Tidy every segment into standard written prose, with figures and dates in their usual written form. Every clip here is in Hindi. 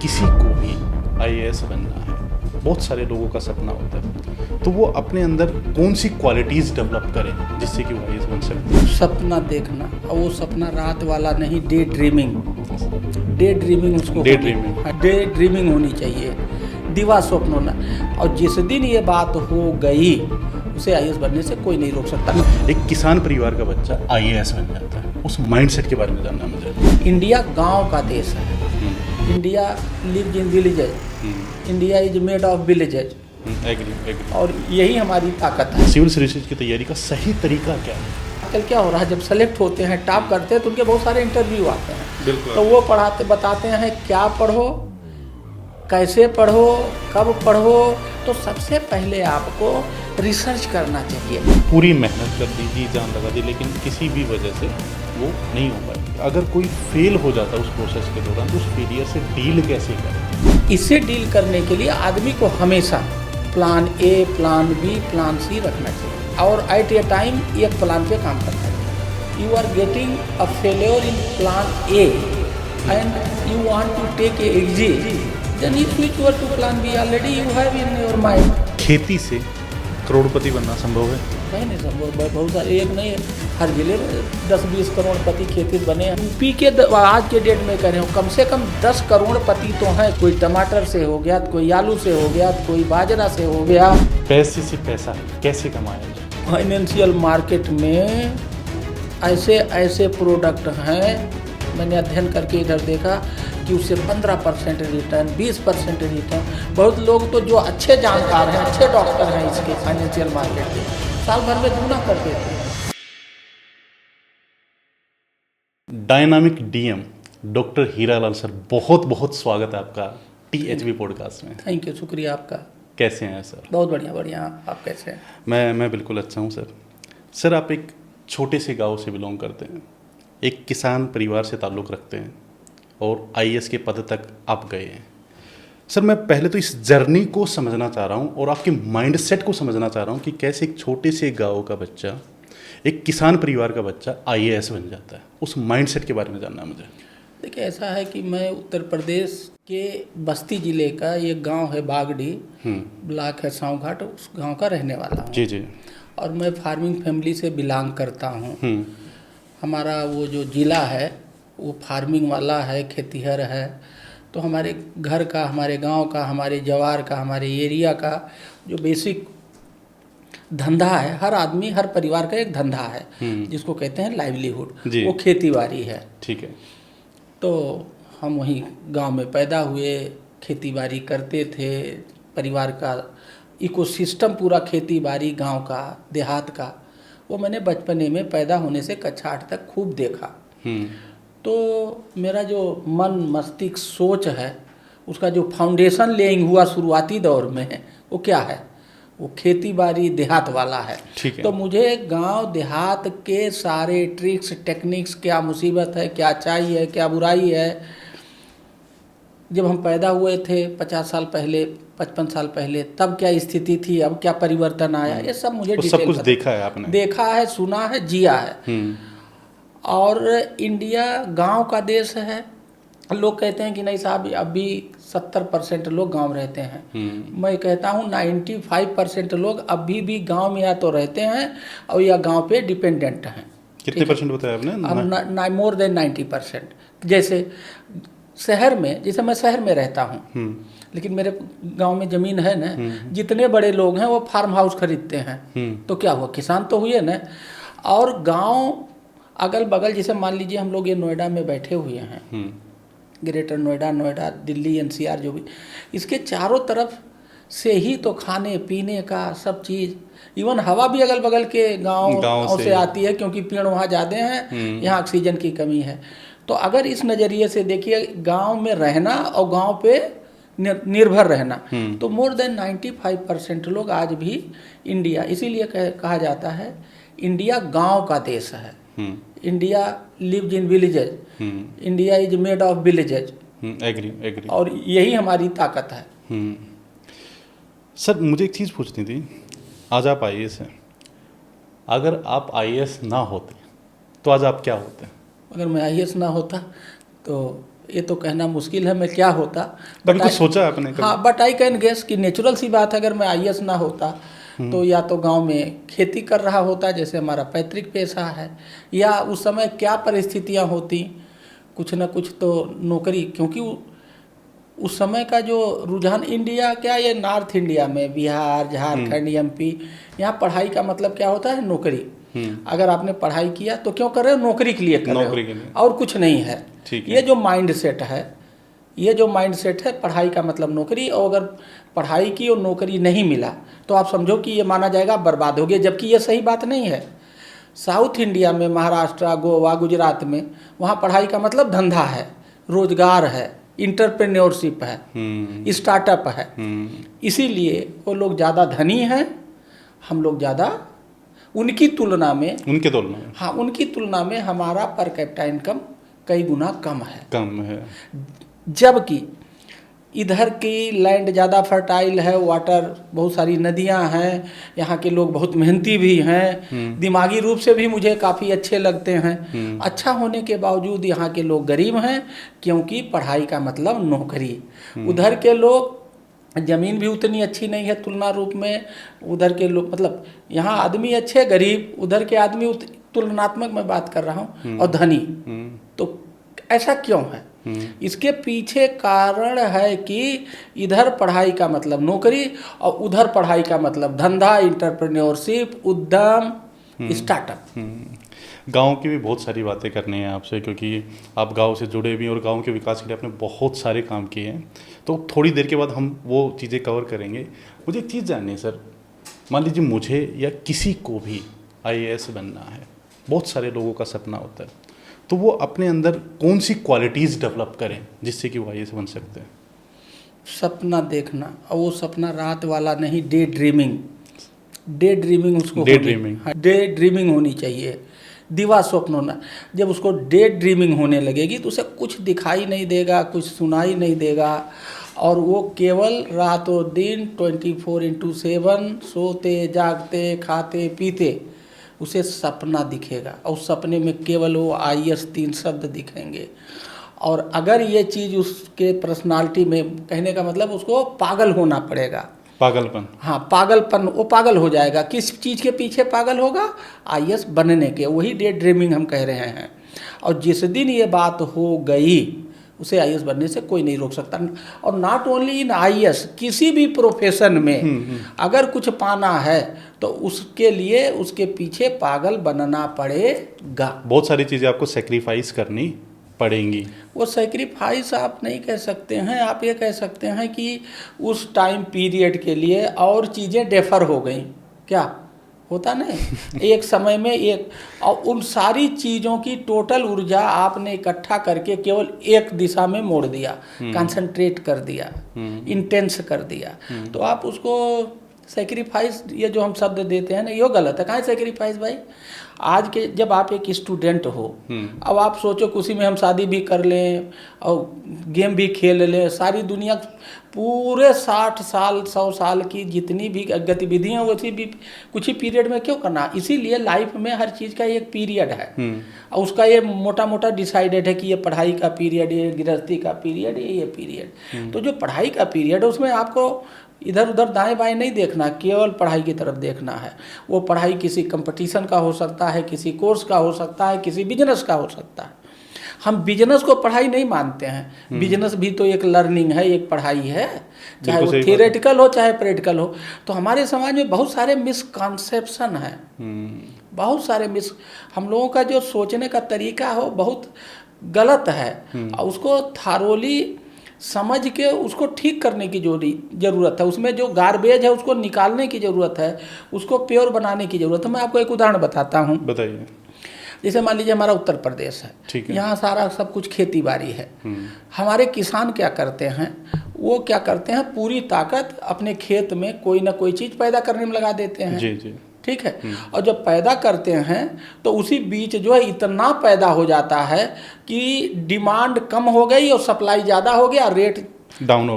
किसी को भी आईएएस बनना है, बहुत सारे लोगों का सपना होता है, तो वो अपने अंदर कौन सी क्वालिटीज़ डेवलप करें जिससे कि वो आईएएस बन सकते? सपना देखना, और वो सपना रात वाला नहीं, डे ड्रीमिंग उसको डे ड्रीमिंग होनी चाहिए, दिवा स्वप्न होना। और जिस दिन ये बात हो गई उसे आईएएस बनने से कोई नहीं रोक सकता। एक किसान परिवार का बच्चा आईएएस बन जाता है, उस माइंडसेट के बारे में जानना है मुझे। इंडिया गांव का देश है। India lives in villages, India is made of villages. Agree. और यही हमारी ताकत है। सिविल सर्विसेज की तैयारी का सही तरीका क्या है? आजकल क्या हो रहा है, जब सेलेक्ट होते हैं, टॉप करते हैं, तो उनके बहुत सारे इंटरव्यू आते हैं। बिल्कुल। तो वो बताते हैं क्या पढ़ो, कैसे पढ़ो, कब पढ़ो। तो सबसे पहले आपको रिसर्च करना चाहिए। पूरी मेहनत कर दी, जी जान लगा दी, लेकिन किसी भी वजह से वो नहीं हो पाई। अगर कोई फेल हो जाता है उस प्रोसेस के दौरान, तो उस फेलियर से डील कैसे करें? इससे डील करने के लिए आदमी को हमेशा plan A, plan B, plan C रखना चाहिए, और एट ए टाइम एक प्लान पे काम करना चाहिए। You are getting a failure in plan A and you want to take a exit, then you switch over to plan B. Already you have in your mind. खेती से करोड़पति बनना संभव है? नहीं संभव, बहुत सारे, एक नहीं, हर जिले में 10-20 करोड़पति खेती बने हैं। यूपी के आज के डेट में कह रहे हो, कम से कम 10 करोड़पति तो हैं। कोई टमाटर से हो गया, कोई आलू से हो गया, कोई बाजरा से हो गया। पैसे से पैसा कैसे कमाया जाए? फाइनेंशियल मार्केट में ऐसे प्रोडक्ट हैं, मैंने अध्ययन करके इधर देखा कि उससे 15% रिटर्न, 20% रिटर्न। बहुत लोग तो जो अच्छे जानकार हैं, अच्छे डॉक्टर हैं इसके फाइनेंशियल मार्केट के, साल भर में दूना कर देते हैं। Dynamic DM doctor Hiralal sir, बहुत बहुत स्वागत है आपका टीएचबी पॉडकास्ट में। थैंक यू, शुक्रिया आपका। कैसे हैं सर? बहुत बढ़िया। आप कैसे हैं? मैं बिल्कुल अच्छा हूँ सर। सर, आप एक छोटे से गांव से बिलोंग करते हैं, एक किसान परिवार से ताल्लुक़ रखते हैं, और आईएएस के पद तक आप गए हैं। सर, मैं पहले तो इस जर्नी को समझना चाह रहा हूँ और आपके माइंडसेट को समझना चाह रहा हूँ कि कैसे एक छोटे से गांव का बच्चा, एक किसान परिवार का बच्चा आईएएस बन जाता है। उस माइंडसेट के बारे में जानना है मुझे। देखिए, ऐसा है कि मैं उत्तर प्रदेश के बस्ती जिले का, एक गांव है बागडी, ब्लॉक है साँव घाट, उस गांव का रहने वाला हूँ। जी। और मैं फार्मिंग फैमिली से बिलोंग करता हूँ। हमारा वो जो ज़िला है वो फार्मिंग वाला है, खेतीहर है। तो हमारे घर का, हमारे गांव का, हमारे जवार का, हमारे एरिया का जो बेसिक धंधा है, हर आदमी, हर परिवार का एक धंधा है जिसको कहते हैं लाइवलीहुड, वो खेती बाड़ी है। ठीक है। तो हम वहीं गांव में पैदा हुए, खेती बाड़ी करते थे। परिवार का इकोसिस्टम पूरा खेती बाड़ी, गांव का, देहात का, वो मैंने बचपने में पैदा होने से कक्षा 8 तक खूब देखा। तो मेरा जो मन मस्तिष्क सोच है, उसका जो फाउंडेशन लेइंग हुआ शुरुआती दौर में, वो क्या है? वो खेती बाड़ी देहात वाला है। ठीक है। तो मुझे गांव देहात के सारे ट्रिक्स टेक्निक्स, क्या मुसीबत है, क्या अच्छाई है, क्या बुराई है, जब हम पैदा हुए थे 50 साल पहले, 55 साल पहले, तब क्या स्थिति थी, अब क्या परिवर्तन आया, ये सब मुझे सब कुछ देखा है आपने? देखा है, सुना है, जिया है। और इंडिया गांव का देश है। लोग कहते हैं कि नहीं साहब, अभी 70% लोग गांव रहते हैं। मैं कहता हूँ 95% लोग अभी भी गांव में या तो रहते हैं और या गांव पे डिपेंडेंट हैं। कितने परसेंट बताया आपने? More than 90%। जैसे शहर में, जैसे मैं शहर में रहता हूँ, लेकिन मेरे गांव में ज़मीन है ना, जितने बड़े लोग हैं वो फार्म हाउस खरीदते हैं। तो क्या हुआ, किसान तो हुए ना। और गांव अगल बगल, जैसे मान लीजिए हम लोग ये नोएडा में बैठे हुए हैं, ग्रेटर नोएडा, दिल्ली, एनसीआर, जो भी, इसके चारों तरफ से ही तो खाने पीने का सब चीज़, इवन हवा भी अगल बगल के गाँव से आती है, क्योंकि पेड़ वहाँ ज़्यादा हैं, यहाँ ऑक्सीजन की कमी है। तो अगर इस नज़रिए से देखिए, गांव में रहना और गांव पे निर्भर रहना, तो मोर देन 95% लोग आज भी इंडिया, इसीलिए कहा जाता है इंडिया गांव का देश है। India lives in villages, India is made of villages. Agree. और यही हमारी ताकत है। सर, मुझे एक चीज़ पूछनी थी। आज आप आईएएस हैं, अगर आप आईएएस ना होते तो आज आप क्या होते? अगर मैं आईएएस ना होता तो ये तो कहना मुश्किल है मैं क्या होता। कभी कुछ सोचा आपने कभी? हाँ, बट आई कैन गेस कि नेचुरल सी बात है, अगर मैं आईएएस ना होता तो या तो गांव में खेती कर रहा होता जैसे हमारा पैतृक पेशा है, या उस समय क्या परिस्थितियां होती, कुछ ना कुछ तो नौकरी, क्योंकि उस समय का जो रुझान इंडिया क्या ये नॉर्थ इंडिया में बिहार झारखंड एमपी, यहाँ पढ़ाई का मतलब क्या होता है नौकरी। अगर आपने पढ़ाई किया तो क्यों कर रहे हो, नौकरी के लिए कर रहे हो और कुछ नहीं है। ये जो माइंड सेट है, ये जो माइंड सेट है, पढ़ाई का मतलब नौकरी, और अगर पढ़ाई की और नौकरी नहीं मिला तो आप समझो कि ये माना जाएगा बर्बाद हो गया, जबकि ये सही बात नहीं है। साउथ इंडिया में महाराष्ट्र गोवा गुजरात में वहाँ पढ़ाई का मतलब धंधा है, रोजगार है, इंटरप्रेन्योरशिप है, स्टार्टअप है। इसीलिए वो लोग ज़्यादा धनी हैं, हम लोग ज़्यादा उनकी तुलना में हाँ उनकी तुलना में हमारा पर कैपिटा इनकम कई गुना कम है। जबकि इधर की लैंड ज़्यादा फर्टाइल है, वाटर, बहुत सारी नदियां हैं, यहाँ के लोग बहुत मेहनती भी हैं, दिमागी रूप से भी मुझे काफ़ी अच्छे लगते हैं। अच्छा होने के बावजूद यहाँ के लोग गरीब हैं, क्योंकि पढ़ाई का मतलब नौकरी। उधर के लोग, ज़मीन भी उतनी अच्छी नहीं है तुलना रूप में, उधर के लोग मतलब यहाँ आदमी अच्छे गरीब, उधर के आदमी तुलनात्मक मैं बात कर रहा हूँ, और धनी। तो ऐसा क्यों है? इसके पीछे कारण है कि इधर पढ़ाई का मतलब नौकरी और उधर पढ़ाई का मतलब धंधा, इंटरप्रेन्योरशिप, उद्यम, स्टार्टअप। गांव की भी बहुत सारी बातें करनी है आपसे, क्योंकि आप गांव से जुड़े भी हैं और गांव के विकास के लिए आपने बहुत सारे काम किए हैं। तो थोड़ी देर के बाद हम वो चीज़ें कवर करेंगे। मुझे एक चीज़ जाननी है सर, मान लीजिए मुझे या किसी को भी आईएएस बनना है, बहुत सारे लोगों का सपना होता है, तो वो अपने अंदर कौन सी क्वालिटीज़ डेवलप करें जिससे कि वो आईएएस बन सकते हैं? सपना देखना, और वो सपना रात वाला नहीं, डे ड्रीमिंग उसको डे ड्रीमिंग होनी चाहिए, दिवा स्वप्न होना। जब उसको डे ड्रीमिंग होने लगेगी तो उसे कुछ दिखाई नहीं देगा, कुछ सुनाई नहीं देगा, और वो केवल रातों दिन 24/7 सोते जागते खाते पीते उसे सपना दिखेगा, और सपने में केवल वो आईएएस 3 शब्द दिखेंगे। और अगर ये चीज़ उसके पर्सनालिटी में, कहने का मतलब उसको पागल होना पड़ेगा, पागलपन, हाँ पागलपन, वो पागल हो जाएगा। किस चीज़ के पीछे पागल होगा? आईएएस बनने के, वही डे ड्रीमिंग हम कह रहे हैं। और जिस दिन ये बात हो गई, उसे आईएएस बनने से कोई नहीं रोक सकता। और नॉट ओनली इन आईएएस, किसी भी प्रोफेशन में अगर कुछ पाना है तो उसके लिए उसके पीछे पागल बनना पड़ेगा। बहुत सारी चीज़ें आपको सेक्रीफाइस करनी पड़ेंगी। वो सेक्रीफाइस आप नहीं कह सकते हैं, आप ये कह सकते हैं कि उस टाइम पीरियड के लिए और चीज़ें डेफर हो गई। क्या होता नहीं एक समय में एक, और उन सारी चीज़ों की टोटल ऊर्जा आपने इकट्ठा करके केवल एक दिशा में मोड़ दिया, कंसंट्रेट कर दिया, इंटेंस कर दिया। तो आप उसको सेक्रीफाइस, ये जो हम शब्द देते हैं ना, ये गलत है। कहाँ है सेक्रीफाइस भाई? आज के जब आप एक स्टूडेंट हो, अब आप सोचो कि उसी में हम शादी भी कर लें और गेम भी खेल लें, सारी दुनिया पूरे 60 साल 100 साल की जितनी भी गतिविधियां वैसी भी कुछ ही पीरियड में क्यों करना? इसीलिए लाइफ में हर चीज़ का एक पीरियड है, और उसका ये मोटा मोटा डिसाइडेड है कि ये पढ़ाई का पीरियड, ये गृहस्थी का पीरियड, ये पीरियड। तो जो पढ़ाई का पीरियड है उसमें आपको इधर उधर दाएं बाएं नहीं देखना, केवल पढ़ाई की तरफ देखना है। वो पढ़ाई किसी कंपटीशन का हो सकता है, किसी कोर्स का हो सकता है, किसी बिजनेस का हो सकता है। हम बिजनेस को पढ़ाई नहीं मानते हैं, बिजनेस भी तो एक लर्निंग है, एक पढ़ाई है, चाहे वो थियोरेटिकल हो चाहे प्रैक्टिकल हो। तो हमारे समाज में बहुत सारे मिसकॉन्सेप्शन हैं, बहुत सारे हम लोगों का जो सोचने का तरीका हो बहुत गलत है, और उसको थारोली समझ के उसको ठीक करने की ज़रूरत है। उसमें जो गार्बेज है उसको निकालने की ज़रूरत है, उसको प्योर बनाने की ज़रूरत है। मैं आपको एक उदाहरण बताता हूँ। बताइए। जैसे मान लीजिए हमारा उत्तर प्रदेश है, यहाँ सारा सब कुछ खेती बाड़ी है। हमारे किसान क्या करते हैं, वो क्या करते हैं, पूरी ताकत अपने खेत में कोई ना कोई चीज़ पैदा करने में लगा देते हैं। जी जी। ठीक है। और जब पैदा करते हैं तो उसी बीच जो है इतना पैदा हो जाता है कि डिमांड कम हो गई और सप्लाई ज़्यादा हो गया, रेट डाउन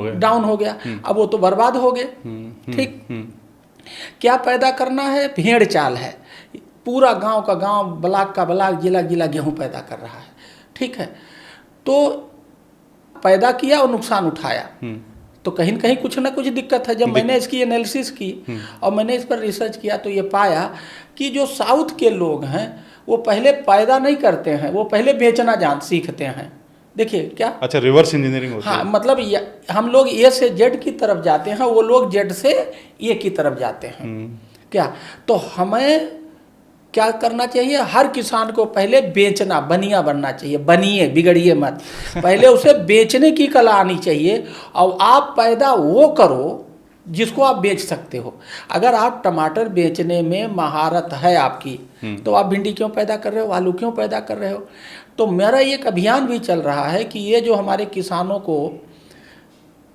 हो गया। अब वो तो बर्बाद हो गए। ठीक। क्या पैदा करना है? भेड़ चाल है, पूरा गांव का गांव, ब्लॉक का ब्लॉक, जिला जिला गेहूं पैदा कर रहा है। ठीक है। तो पैदा किया और नुकसान उठाया, तो कहीं न कहीं कुछ ना कुछ दिक्कत है। जब मैंने इसकी एनालिसिस की और मैंने इस पर रिसर्च किया तो ये पाया कि जो साउथ के लोग हैं वो पहले पैदा नहीं करते हैं, वो पहले बेचना सीखते हैं। देखिए क्या, अच्छा, रिवर्स इंजीनियरिंग होती है। हाँ, मतलब हम लोग ए से जेड की तरफ जाते हैं, वो लोग जेड से ए की तरफ जाते हैं। क्या, तो हमें क्या करना चाहिए, हर किसान को पहले बेचना, बनिया बनना चाहिए। बनिए, बिगड़िए मत, पहले उसे बेचने की कला आनी चाहिए। और आप पैदा वो करो जिसको आप बेच सकते हो। अगर आप टमाटर बेचने में महारत है आपकी, तो आप भिंडी क्यों पैदा कर रहे हो, आलू क्यों पैदा कर रहे हो। तो मेरा एक अभियान भी चल रहा है कि ये जो हमारे किसानों को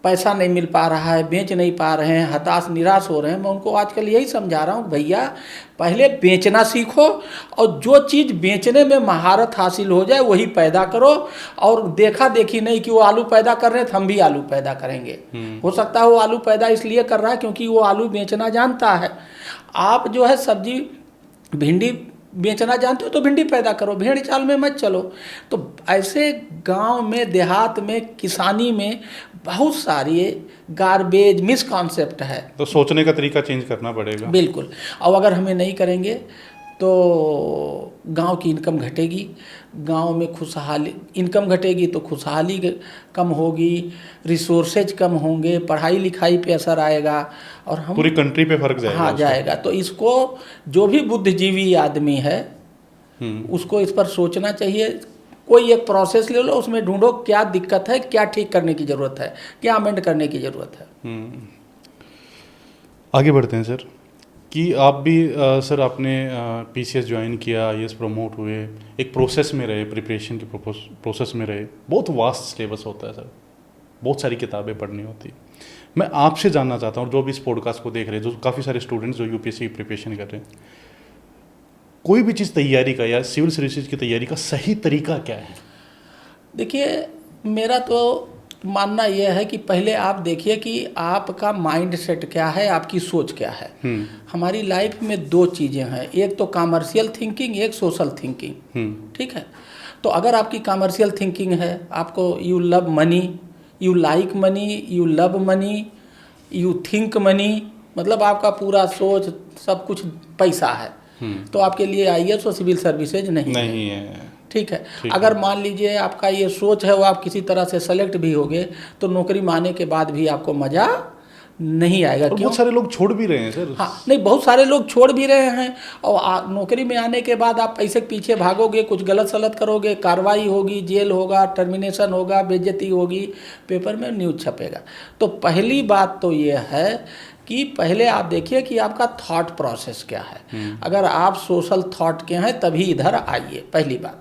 पैसा नहीं मिल पा रहा है, बेच नहीं पा रहे हैं, हताश निराश हो रहे हैं, मैं उनको आजकल यही समझा रहा हूँ, भैया पहले बेचना सीखो और जो चीज़ बेचने में महारत हासिल हो जाए वही पैदा करो। और देखा देखी नहीं कि वो आलू पैदा कर रहे हैं तो हम भी आलू पैदा करेंगे। हो सकता है वो आलू पैदा इसलिए कर रहा है क्योंकि वो आलू बेचना जानता है। आप जो है सब्जी, भिंडी बेचना जानते हो तो भिंडी पैदा करो, भेड़ चाल में मत चलो। तो ऐसे गांव में, देहात में, किसानी में बहुत सारी गार्बेज मिसकॉन्सेप्ट है। तो सोचने का तरीका चेंज करना पड़ेगा। बिल्कुल। और अगर हमें नहीं करेंगे तो गांव की इनकम घटेगी, गांव में खुशहाली, इनकम घटेगी तो खुशहाली कम होगी, रिसोर्सेज कम होंगे, पढ़ाई लिखाई पे असर आएगा और हम पूरी कंट्री पे फर्क जाएगा। हाँ, जाएगा। तो इसको जो भी बुद्धिजीवी आदमी है उसको इस पर सोचना चाहिए। कोई एक प्रोसेस ले लो, उसमें ढूंढो क्या दिक्कत है, क्या ठीक करने की ज़रूरत है, क्या अमेंड करने की ज़रूरत है। आगे बढ़ते हैं सर, कि आप भी सर आपने पीसीएस ज्वाइन किया, आईएएस प्रमोट हुए, एक प्रोसेस में रहे, प्रिपरेशन की प्रोसेस में रहे। बहुत वास्ट सिलेबस होता है सर, बहुत सारी किताबें पढ़नी होती। मैं आपसे जानना चाहता हूँ, जो भी इस पॉडकास्ट को देख रहे हैं, जो काफ़ी सारे स्टूडेंट्स जो यूपीएससी की प्रिपरेशन कर रहे हैं, कोई भी चीज़ तैयारी का या सिविल सर्विसेज की तैयारी का सही तरीका क्या है? देखिए, मेरा तो मानना यह है कि पहले आप देखिए कि आपका माइंड सेट क्या है, आपकी सोच क्या है। हमारी लाइफ में दो चीज़ें हैं, एक तो कॉमर्शियल थिंकिंग, एक सोशल थिंकिंग। ठीक है, तो अगर आपकी कॉमर्शियल थिंकिंग है, आपको you love money, you like money, you love money, you think money, मतलब आपका पूरा सोच सब कुछ पैसा है, तो आपके लिए आईएएस और सिविल सर्विसेज नहीं है। ठीक है। अगर मान लीजिए आपका ये सोच है, वो आप किसी तरह से सेलेक्ट भी होगे तो नौकरी में आने के बाद भी आपको मज़ा नहीं आएगा। क्यों? बहुत सारे लोग छोड़ भी रहे हैं सर। हाँ, नहीं, बहुत सारे लोग छोड़ भी रहे हैं। और नौकरी में आने के बाद आप पैसे के पीछे भागोगे, कुछ गलत सलत करोगे, कार्रवाई होगी, जेल होगा, टर्मिनेशन होगा, बेइज्जती होगी, पेपर में न्यूज़ छपेगा। तो पहली बात तो ये है कि पहले आप देखिए कि आपका थॉट प्रोसेस क्या है। अगर आप सोशल थॉट के हैं तभी इधर आइए, पहली बात।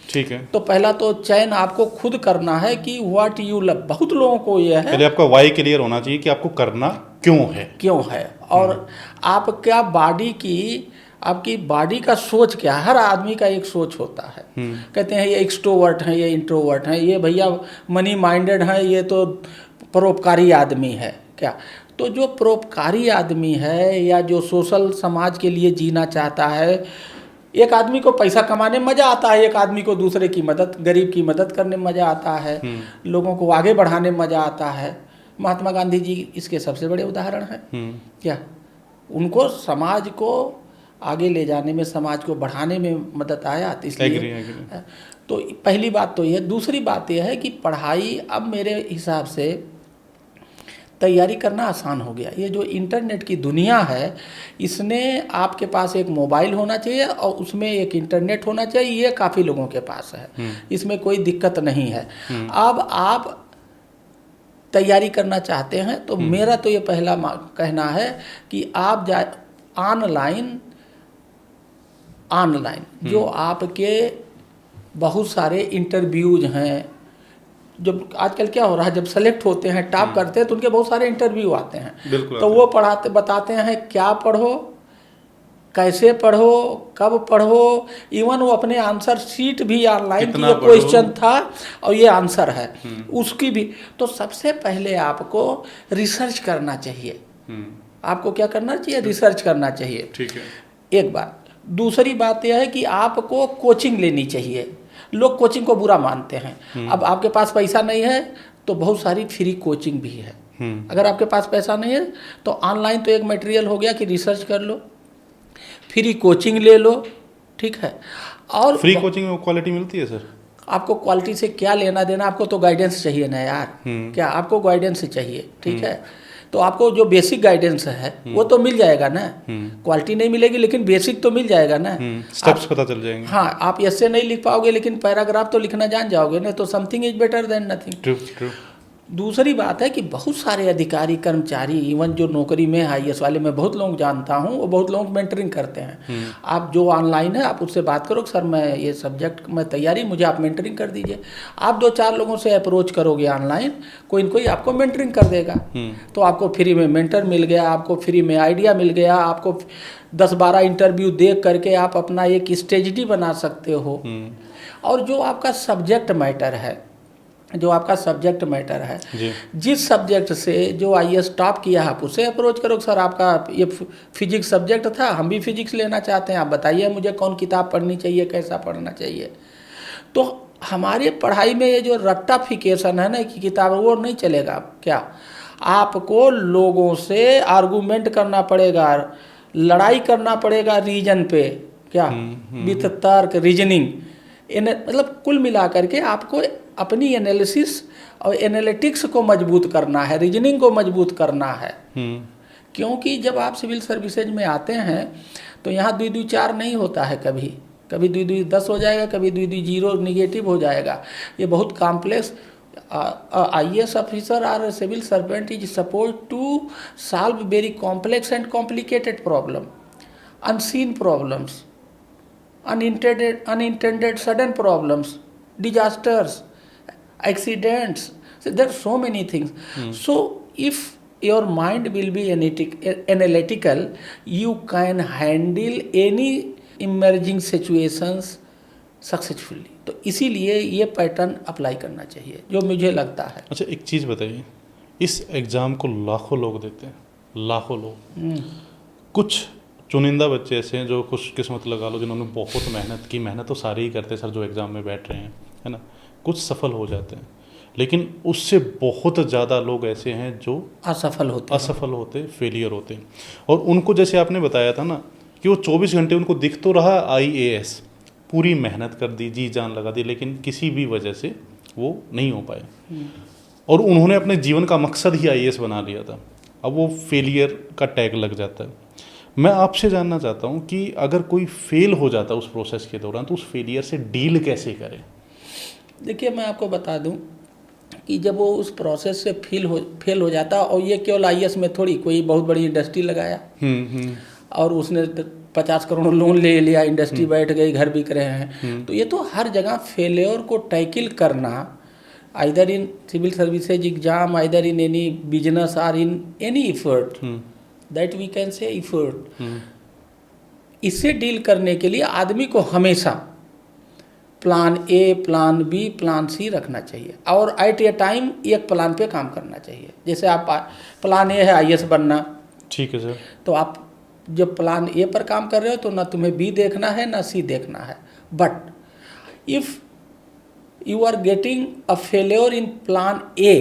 ठीक है। तो पहला तो चयन आपको खुद करना है कि व्हाट यू लव। बहुत लोगों को यह है, पहले आपका वाई क्लियर होना चाहिए कि आपको करना क्यों है। और आप क्या बॉडी की, आपकी बॉडी का सोच क्या है। हर आदमी का एक सोच होता है। कहते हैं ये एक्सट्रोवर्ट हैं, ये इंट्रोवर्ट हैं, ये भैया मनी माइंडेड हैं, ये तो परोपकारी आदमी है। क्या, तो जो परोपकारी आदमी है या जो सोशल समाज के लिए जीना चाहता है, एक आदमी को पैसा कमाने में मज़ा आता है, एक आदमी को दूसरे की मदद, गरीब की मदद करने में मज़ा आता है, लोगों को आगे बढ़ाने में मज़ा आता है। महात्मा गांधी जी इसके सबसे बड़े उदाहरण हैं। क्या, उनको समाज को आगे ले जाने में, समाज को बढ़ाने में मदद आया, इसलिए तो पहली बात तो यह। दूसरी बात यह है कि पढ़ाई अब मेरे हिसाब से तैयारी करना आसान हो गया। ये जो इंटरनेट की दुनिया है, इसने, आपके पास एक मोबाइल होना चाहिए और उसमें एक इंटरनेट होना चाहिए, ये काफ़ी लोगों के पास है, इसमें कोई दिक्कत नहीं है। अब आप तैयारी करना चाहते हैं तो मेरा तो ये पहला कहना है कि आप जाए ऑनलाइन जो आपके बहुत सारे इंटरव्यूज हैं। जब आजकल क्या हो रहा है, जब सेलेक्ट होते हैं, टॉप करते हैं, तो उनके बहुत सारे इंटरव्यू आते हैं। तो वो बताते हैं क्या पढ़ो, कैसे पढ़ो, कब पढ़ो, इवन वो अपने आंसर शीट भी ऑनलाइन की, ये क्वेश्चन था और ये आंसर है, उसकी भी। तो सबसे पहले आपको रिसर्च करना चाहिए। आपको क्या करना चाहिए? रिसर्च करना चाहिए। ठीक है, एक बात। दूसरी बात यह है कि आपको कोचिंग लेनी चाहिए। लोग कोचिंग को बुरा मानते हैं। अब आपके पास पैसा नहीं है तो बहुत सारी फ्री कोचिंग भी है। अगर आपके पास पैसा नहीं है तो ऑनलाइन तो एक मटेरियल हो गया कि रिसर्च कर लो, फ्री कोचिंग ले लो, ठीक है। और फ्री कोचिंग में क्वालिटी मिलती है सर? आपको क्वालिटी से क्या लेना देना, आपको तो गाइडेंस चाहिए ना यार। क्या आपको गाइडेंस चाहिए, ठीक है। तो आपको जो बेसिक गाइडेंस है वो तो मिल जाएगा ना, क्वालिटी नहीं मिलेगी लेकिन बेसिक तो मिल जाएगा ना, स्टेप्स पता चल जाएंगे। हाँ, आप ऐसे नहीं लिख पाओगे लेकिन पैराग्राफ तो लिखना जान जाओगे ना, तो something is better than nothing. True true. दूसरी बात है कि बहुत सारे अधिकारी कर्मचारी, इवन जो नौकरी में IAS वाले, मैं बहुत लोग जानता हूँ, वो बहुत लोग मेंटरिंग करते हैं। आप जो ऑनलाइन है आप उससे बात करो, सर मैं ये सब्जेक्ट में तैयारी, मुझे आप मेंटरिंग कर दीजिए। आप 2-4 लोगों से अप्रोच करोगे ऑनलाइन, कोई न कोई आपको मेंटरिंग कर देगा। तो आपको फ्री में मेंटर मिल गया, आपको फ्री में आइडिया मिल गया, आपको 10-12 इंटरव्यू देख करके आप अपना एक स्ट्रेटजी बना सकते हो। और जो आपका सब्जेक्ट मैटर है, जिस सब्जेक्ट से जो IAS टॉप किया है आप उससे अप्रोच करो, सर आपका ये फिजिक्स सब्जेक्ट था, हम भी फिजिक्स लेना चाहते हैं, आप बताइए मुझे कौन किताब पढ़नी चाहिए, कैसा पढ़ना चाहिए। तो हमारे पढ़ाई में ये जो रट्टाफिकेशन है ना कि किताब, वो नहीं चलेगा। क्या आपको लोगों से आर्गूमेंट करना पड़ेगा, लड़ाई करना पड़ेगा रीजन पे, क्या विथ तर्क, रीजनिंग, मतलब कुल मिला करके आपको अपनी एनालिसिस और एनालिटिक्स को मजबूत करना है, रीजनिंग को मजबूत करना है। क्योंकि जब आप सिविल सर्विसेज में आते हैं तो यहाँ 2-2-4 नहीं होता है, कभी 2-2-10 हो जाएगा, कभी 2-2-0 निगेटिव हो जाएगा। ये बहुत complex. IAS officer or civil servant is suppose to solve very complex and complicated problem, unseen problems, unintended sudden problems, disasters, accidents. So there are so many things. So if your mind will be analytical, you can handle any emerging situations successfully. तो इसीलिए ये पैटर्न अप्लाई करना चाहिए, जो मुझे लगता है। अच्छा, एक चीज़ बताइए, इस एग्ज़ाम को लाखों लोग देते हैं, लाखों लोग। कुछ चुनिंदा बच्चे ऐसे हैं जो खुश किस्मत लगा लो, जिन्होंने बहुत मेहनत की, मेहनत तो सारे ही करते हैं सर जो एग्ज़ाम में बैठ रहे हैं, है ना, कुछ सफल हो जाते हैं, लेकिन उससे बहुत ज़्यादा लोग ऐसे हैं जो असफल होते, फेलियर होते हैं। और उनको जैसे आपने बताया था ना कि वो 24 घंटे उनको दिख तो रहा IAS, पूरी मेहनत कर दी, जी जान लगा दी, लेकिन किसी भी वजह से वो नहीं हो पाए, और उन्होंने अपने जीवन का मकसद ही IAS बना लिया था। अब वो फेलियर का टैग लग जाता है। मैं आपसे जानना चाहता हूँ कि अगर कोई फेल हो जाता है उस प्रोसेस के दौरान, तो उस फेलियर से डील कैसे करें? देखिए, मैं आपको बता दूं कि जब वो उस प्रोसेस से फेल हो जाता, और ये केवल IAS में थोड़ी, कोई बहुत बड़ी इंडस्ट्री लगाया और उसने 50 करोड़ लोन ले लिया, इंडस्ट्री बैठ गई, घर बिक रहे हैं, तो ये तो हर जगह फेलियर को टैकल करना, either in civil services exam, either in any business और in any effort that we can say effort, इससे डील करने के लिए आदमी को हमेशा plan A, plan B, plan C रखना चाहिए, और एट ए टाइम एक प्लान पे काम करना चाहिए। जैसे आप प्लान A है IAS बनना, ठीक है सर, तो आप जब प्लान A पर काम कर रहे हो तो ना तुम्हें B देखना है ना C देखना है। But if you are getting a failure in plan A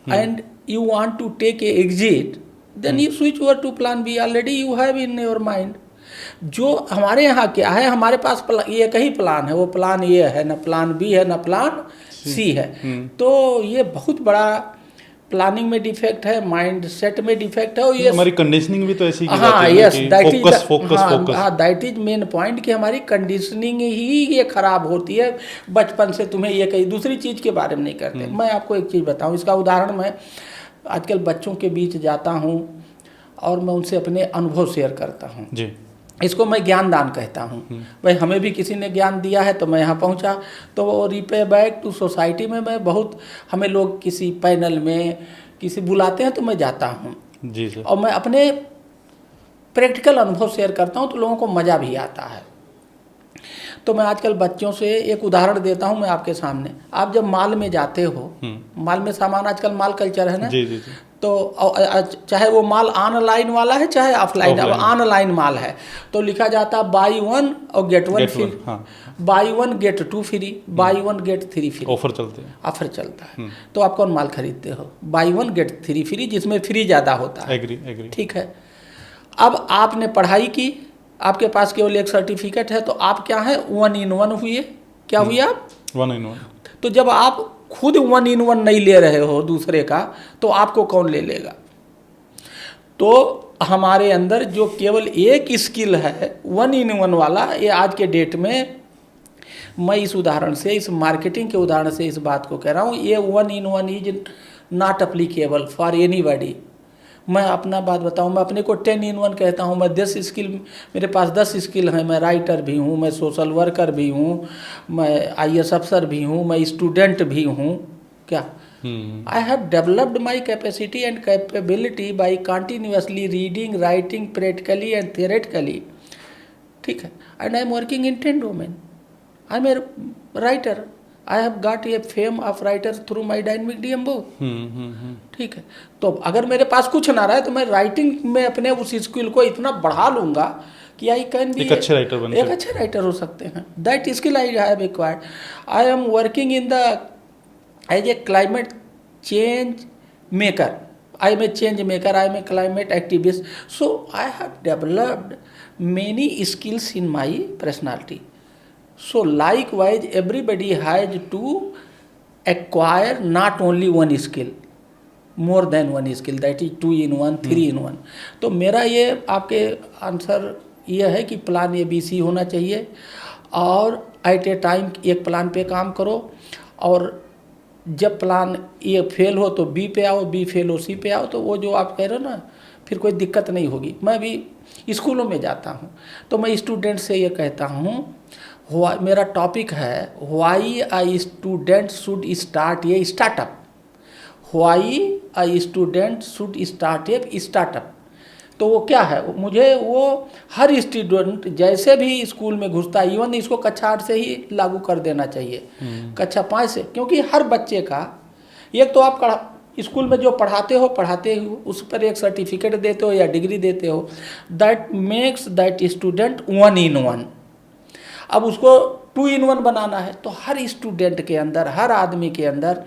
and you want to take a exit, then you switch over to plan B, already you have in your mind. जो हमारे यहाँ क्या है, हमारे पास एक ही प्लान है, वो प्लान ये है, ना प्लान B है ना प्लान C है। तो ये बहुत बड़ा प्लानिंग में डिफेक्ट है, माइंड सेट में डिफेक्ट है। और ये हमारी कंडीशनिंग भी तो ऐसी की हाँ, जाती है यस, दैट इज फोकस। हाँ, दैट इज मेन पॉइंट कि हमारी कंडीशनिंग ही ये खराब होती है। बचपन से तुम्हें ये कहीं दूसरी चीज़ के बारे में नहीं करते। मैं आपको एक चीज़ बताऊँ, इसका उदाहरण मैं आजकल बच्चों के बीच जाता हूँ और मैं उनसे अपने अनुभव शेयर करता हूँ जी। इसको मैं ज्ञान दान कहता हूँ। भाई हमें भी किसी ने ज्ञान दिया है तो मैं यहाँ पहुँचा, तो वो रिपे बैक टू सोसाइटी में मैं बहुत, हमें लोग किसी पैनल में किसी बुलाते हैं तो मैं जाता हूँ जी सर, और मैं अपने प्रैक्टिकल अनुभव शेयर करता हूँ, तो लोगों को मज़ा भी आता है। तो मैं आजकल बच्चों से एक उदाहरण देता हूँ मैं आपके सामने। आप जब मॉल में जाते हो, मॉल में सामान, आजकल मॉल कल्चर है ना, जी जी जी, तो चाहे वो माल ऑनलाइन वाला है चाहे ऑफलाइन, अब ऑनलाइन माल है तो लिखा जाता बाई वन और get one free, buy one get two free, buy one get three free, offer चलते हैं, ऑफर चलता है। तो आप कौन माल खरीदते हो? By one get three free, जिसमें फ्री ज़्यादा होता है। एग्री। ठीक है, अब आपने पढ़ाई की, आपके पास केवल एक सर्टिफिकेट है, तो आप क्या है, 1 in 1 हुए। क्या हुए आप? 1 in 1। तो जब आप खुद 1 in 1 नहीं ले रहे हो दूसरे का, तो आपको कौन ले लेगा? तो हमारे अंदर जो केवल एक स्किल है 1 in 1 वाला, ये आज के डेट में, मैं इस उदाहरण से, इस मार्केटिंग के उदाहरण से इस बात को कह रहा हूँ, ये 1 in 1 is not applicable for anybody. मैं अपना बात बताऊं, मैं अपने को 10 in 1 कहता हूं। मैं 10 स्किल, मेरे पास 10 स्किल हैं। मैं राइटर भी हूं, मैं सोशल वर्कर भी हूं, मैं IAS अफसर भी हूं, मैं स्टूडेंट भी हूं। क्या? I have developed my capacity and capability by continuously reading, writing, practically and theoretically. ठीक है, and I am working in 10 domain. I am a writer, I have got a fame of writer through my dynamic DM book. ठीक है, तो अगर मेरे पास कुछ ना रहा है तो मैं राइटिंग में अपने उस स्किल को इतना बढ़ा लूंगा कि आई कैन बी एक अच्छे राइटर हो सकते हैं। That skill I have acquired. I am working in the as a climate change maker. I am a change maker, I am a climate activist. So I have developed many skills in my personality. So likewise, everybody has to acquire not only one skill, more than one skill, that is 2 in 1, 3 in 1. तो मेरा ये आपके आंसर ये है कि प्लान ABC होना चाहिए, और एट ए टाइम एक प्लान पे काम करो, और जब प्लान ए फेल हो तो B पे आओ, B फेल हो C पे आओ। तो वो जो आप कह रहे हो ना, फिर कोई दिक्कत नहीं होगी। मैं भी स्कूलों में जाता हूँ तो मैं स्टूडेंट से ये कहता हूँ, मेरा टॉपिक है why I student should start a startup. Why I student should start a startup. तो वो क्या है, मुझे वो हर स्टूडेंट जैसे भी स्कूल में घुसता है, इवन इसको कक्षा 8 से ही लागू कर देना चाहिए, कक्षा 5 से, क्योंकि हर बच्चे का एक तो आप स्कूल में जो पढ़ाते हो उस पर एक सर्टिफिकेट देते हो या डिग्री देते हो, that makes that student 1 in 1। अब उसको 2 in 1 बनाना है, तो हर स्टूडेंट के अंदर, हर आदमी के अंदर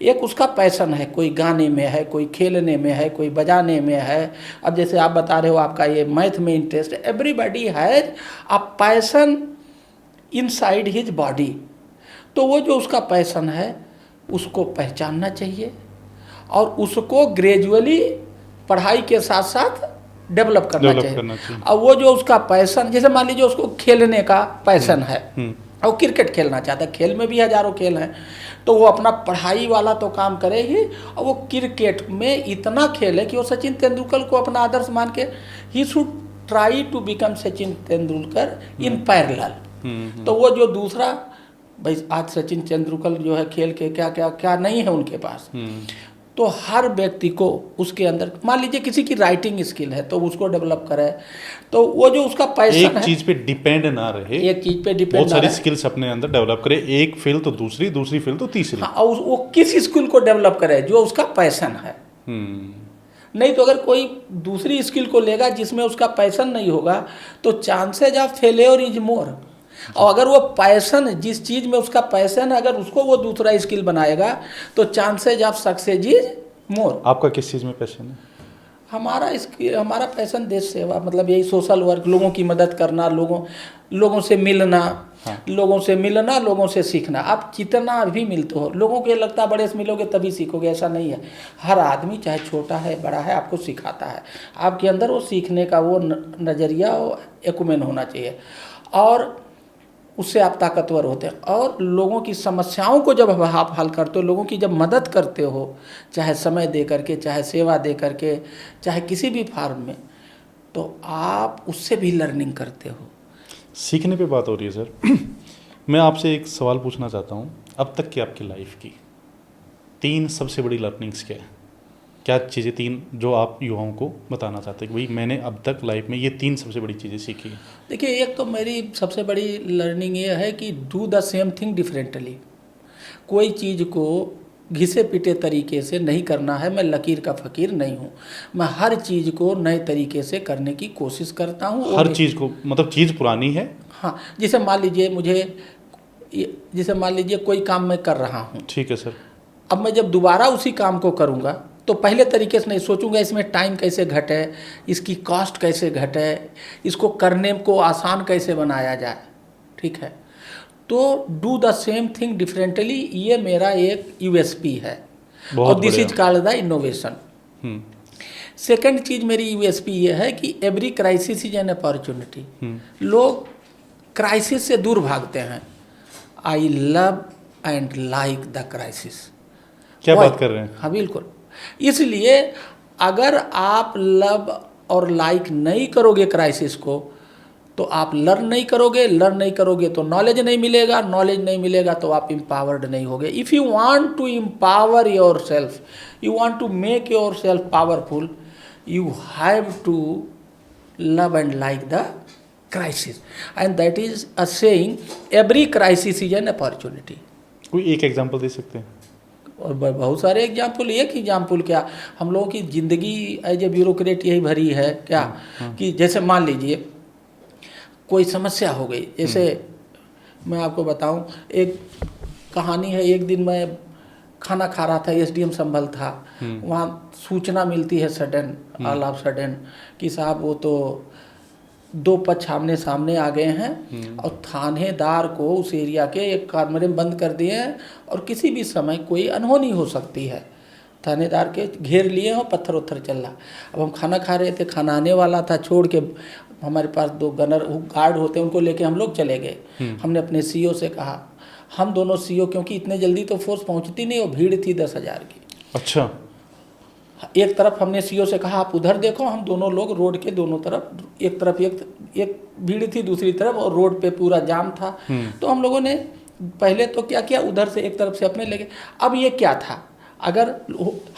एक उसका पैशन है। कोई गाने में है, कोई खेलने में है, कोई बजाने में है। अब जैसे आप बता रहे हो आपका ये मैथ में इंटरेस्ट है, everybody has a passion inside his body. तो वो जो उसका पैशन है उसको पहचानना चाहिए, और उसको ग्रेजुअली पढ़ाई के साथ साथ डेवलप करना चाहिए। अब वो जो उसका पैशन, जैसे मान लीजिए उसको खेलने का पैशन है और क्रिकेट खेलना चाहता है, खेल में भी हजारों खेल हैं, तो वो अपना पढ़ाई वाला तो काम करे ही, और वो क्रिकेट में इतना खेले कि वो सचिन तेंदुलकर को अपना आदर्श मान के, he should try to become Sachin Tendulkar in parallel. तो वो जो दूसरा, भाई आज सचिन तेंदुलकर जो है खेल के क्या क्या क्या नहीं है उनके पास, तो हर व्यक्ति को उसके अंदर, मान लीजिए किसी की राइटिंग स्किल है तो उसको डेवलप करे, तो वो जो उसका पैशन है, एक चीज पे डिपेंड ना रहे, एक चीज पे डिपेंड, बहुत सारी स्किल्स अपने अंदर डेवलप करे, एक फेल तो दूसरी, दूसरी फेल तो तीसरी। हाँ, और वो किस स्किल को डेवलप करे जो उसका पैशन है। नहीं तो अगर कोई दूसरी स्किल को लेगा जिसमें उसका पैशन नहीं होगा, तो chances of failure is more. और अगर वो पैशन, जिस चीज़ में उसका पैशन है, अगर उसको वो दूसरा स्किल बनाएगा, तो chances of success is more. आपका किस चीज़ में पैशन है? हमारा पैशन देश सेवा, मतलब यही सोशल वर्क, लोगों की मदद करना, लोगों से मिलना। हाँ। लोगों से मिलना, लोगों से सीखना। आप जितना भी मिलते हो, लोगों को ये लगता है बड़े से मिलोगे तभी सीखोगे, ऐसा नहीं है। हर आदमी चाहे छोटा है बड़ा है आपको सिखाता है। आपके अंदर वो सीखने का वो नज़रिया, वो एक्यूमेन होना चाहिए, और उससे आप ताकतवर होते हैं। और लोगों की समस्याओं को जब आप हल करते हो, लोगों की जब मदद करते हो, चाहे समय दे करके, चाहे सेवा दे करके, चाहे किसी भी फॉर्म में, तो आप उससे भी लर्निंग करते हो। सीखने पे बात हो रही है सर, मैं आपसे एक सवाल पूछना चाहता हूँ। अब तक की आपकी लाइफ की 3 सबसे बड़ी लर्निंग्स क्या है? क्या चीज़ें 3 जो आप युवाओं को बताना चाहते हैं कि भाई मैंने अब तक लाइफ में ये 3 सबसे बड़ी चीज़ें सीखी हैं? देखिए, एक तो मेरी सबसे बड़ी लर्निंग ये है कि do the same thing differently. कोई चीज़ को घिसे पिटे तरीके से नहीं करना है। मैं लकीर का फ़कीर नहीं हूँ। मैं हर चीज़ को नए तरीके से करने की कोशिश करता हूँ। हर चीज़ को, मतलब चीज़ पुरानी है। हाँ, जैसे मान लीजिए कोई काम मैं कर रहा हूँ, ठीक है सर। अब मैं जब दोबारा उसी काम को करूँगा तो पहले तरीके से नहीं सोचूंगा इसमें टाइम कैसे घटे, इसकी कॉस्ट कैसे घटे, इसको करने को आसान कैसे बनाया जाए। ठीक है, तो do the same thing differently, ये मेरा एक यूएसपी है और this is called the innovation. Second चीज मेरी यूएसपी ये है कि every crisis is an opportunity. लोग क्राइसिस से दूर भागते हैं। I love and like the crisis. क्या बात कर रहे हैं? हाँ बिल्कुल। इसलिए अगर आप लव और लाइक नहीं करोगे क्राइसिस को तो आप लर्न नहीं करोगे तो नॉलेज नहीं मिलेगा, नॉलेज नहीं मिलेगा तो आप एम्पावर्ड नहीं होगे। If you want to empower yourself, you want to make yourself powerful, you have to love and like the crisis, and that is a saying every crisis is an opportunity. कोई एक एग्जांपल दे सकते हैं? और बहुत सारे एग्जाम्पल। एक एग्जाम्पल क्या, हम लोगों की ज़िंदगी एज ए ब्यूरोक्रेट यही भरी है क्या कि जैसे मान लीजिए कोई समस्या हो गई। जैसे मैं आपको बताऊं, एक कहानी है। एक दिन मैं खाना खा रहा था, एसडीएम संभल था, वहाँ सूचना मिलती है सडन, ऑल ऑफ सडन कि साहब वो तो दो पक्ष आमने सामने आ गए हैं और थानेदार को उस एरिया के एक कमरे में बंद कर दिए हैं और किसी भी समय कोई अनहोनी हो सकती है। थानेदार के घेर लिए हैं, पत्थर उत्थर चल रहा। अब हम खाना खा रहे थे, खाना आने वाला था, छोड़ के हमारे पास दो गनर गार्ड होते हैं, उनको लेके हम लोग चले गए। हमने अपने सीओ से कहा, हम दोनों सीओ, क्योंकि इतने जल्दी तो फोर्स पहुंचती नहीं और भीड़ थी 10,000 की। अच्छा। एक तरफ हमने सीओ से कहा आप उधर देखो, हम दोनों लोग रोड के दोनों तरफ, एक तरफ एक भीड़ थी दूसरी तरफ और रोड पे पूरा जाम था। तो हम लोगों ने पहले तो क्या किया, उधर से एक तरफ से अपने लेके। अब ये क्या था, अगर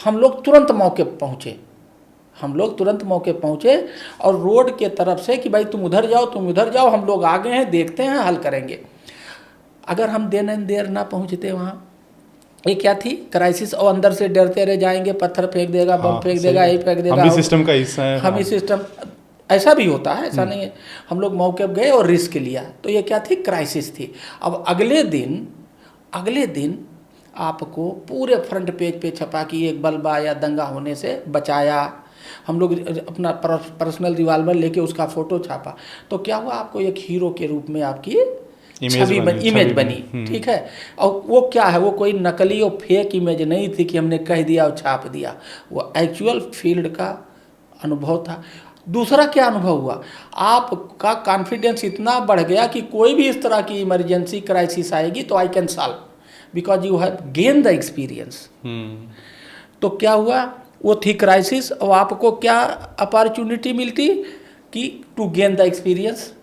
हम लोग तुरंत मौके पहुंचे और रोड के तरफ से कि भाई तुम उधर जाओ, हम लोग आ गए हैं, देखते हैं, हल करेंगे। अगर हम देर ना पहुंचते वहाँ, ये क्या थी क्राइसिस, और अंदर से डरते रह जाएंगे, पत्थर फेंक देगा, बम फेंक देगा, ये फेंक देगा, हम ही सिस्टम का हिस्सा है। हम ही सिस्टम, ऐसा भी होता है, ऐसा नहीं है। हम लोग मौके पर गए और रिस्क लिया, तो ये क्या थी, क्राइसिस थी। अब अगले दिन आपको पूरे फ्रंट पेज पे छपा कि एक बलबा या दंगा होने से बचाया। हम लोग अपना पर्सनल रिवाल्वर लेके उसका फ़ोटो छापा। तो क्या हुआ, आपको एक हीरो के रूप में आपकी इमेज बनी। ठीक है, और वो क्या है, वो कोई नकली और फेक इमेज नहीं थी कि हमने कह दिया और छाप दिया, वो एक्चुअल फील्ड का अनुभव था। दूसरा क्या अनुभव हुआ, आपका कॉन्फिडेंस इतना बढ़ गया कि कोई भी इस तरह की इमरजेंसी क्राइसिस आएगी तो I can solve, because you have gain the experience. तो क्या हुआ, वो थी क्राइसिस, और आपको क्या अपॉर्चुनिटी मिलती कि to gain the experience,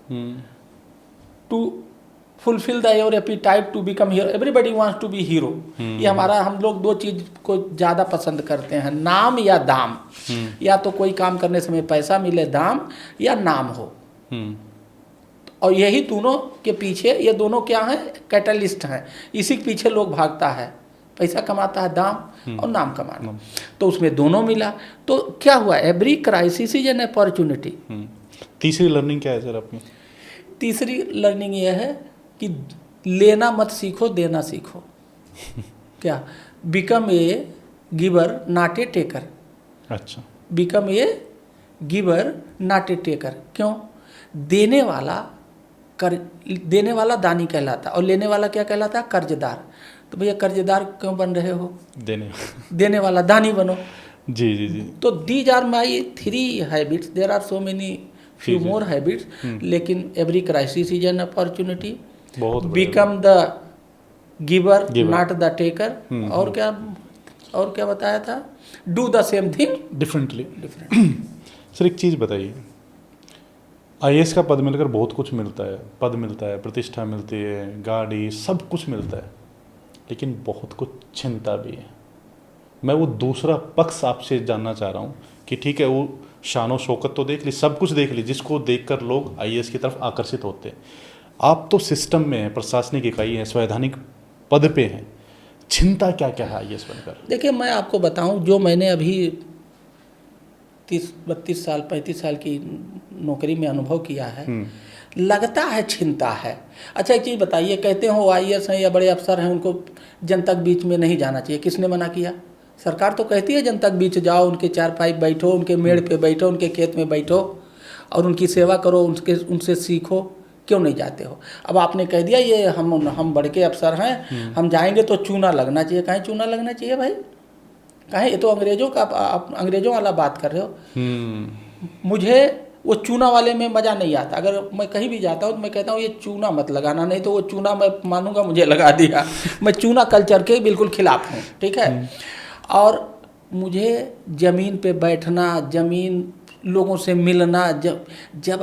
to fulfil the your appetite to become hero. Everybody wants to be hero. ये हम लोग दो चीज़ को ज़्यादा पसंद करते हैं, नाम या दाम। या तो कोई काम करने से हमें पैसा मिले, दाम, या नाम हो। और यही दोनों के पीछे, ये दोनों क्या हैं, कैटलिस्ट हैं। इसी के पीछे लोग भागता है, पैसा कमाता है, दाम और नाम कमाना। तो उसमें दोनों मिला, तो क्या हुआ, every crisis is an opportunity. तीसरी लर्निंग क्या है सर आपकी? तीसरी लर्निंग यह है कि लेना मत सीखो, देना सीखो। क्या, become a giver not a taker. अच्छा, become a giver not a taker. क्यों? देने वाला दानी कहलाता, और लेने वाला क्या कहलाता, कर्जदार। तो भैया कर्जदार क्यों बन रहे हो, देने वाला दानी बनो। जी। तो these are my 3 habits, there are so many few more habits, लेकिन every crisis is an opportunity. Become the giver, not the taker. और क्या बताया था, do the same thing differently. Sir एक चीज़ बताइए, आईएएस का पद मिलकर बहुत कुछ मिलता है, पद मिलता है, प्रतिष्ठा मिलती है, गाड़ी, सब कुछ मिलता है, लेकिन बहुत कुछ चिंता भी है। मैं वो दूसरा पक्ष आपसे जानना चाह रहा हूँ कि ठीक है, वो शानो शौकत तो देख ली, सब कुछ देख ली, जिसको देखकर लोग आईएएस की तरफ आकर्षित होते हैं। आप तो सिस्टम में हैं, प्रशासनिक इकाई है, संवैधानिक पद पे हैं, छिनता क्या क्या है IAS बनकर? देखिए, मैं आपको बताऊं, जो मैंने अभी 30-32 साल 35 साल की नौकरी में अनुभव किया है, लगता है छिनता है। अच्छा, एक चीज़ बताइए, कहते हो IAS हैं या बड़े अफसर हैं, उनको जनता के बीच में नहीं जाना चाहिए, किसने मना किया? सरकार तो कहती है जनता के बीच जाओ, उनके चारपाई बैठो, उनके मेड़ पे बैठो, उनके खेत में बैठो और उनकी सेवा करो, उनसे सीखो। क्यों नहीं जाते हो? अब आपने कह दिया ये हम बड़े के अफसर हैं, हम जाएंगे तो चूना लगना चाहिए। कहीं चूना लगना चाहिए भाई? कहीं? ये तो अंग्रेजों का, आप अंग्रेजों वाला बात कर रहे हो। मुझे वो चूना वाले में मज़ा नहीं आता। अगर मैं कहीं भी जाता हूँ तो मैं कहता हूँ ये चूना मत लगाना, नहीं तो वो चूना मैं मानूंगा मुझे लगा दिया। मैं चूना कल्चर के बिल्कुल खिलाफ हूँ, ठीक है। और मुझे ज़मीन पे बैठना, लोगों से मिलना, जब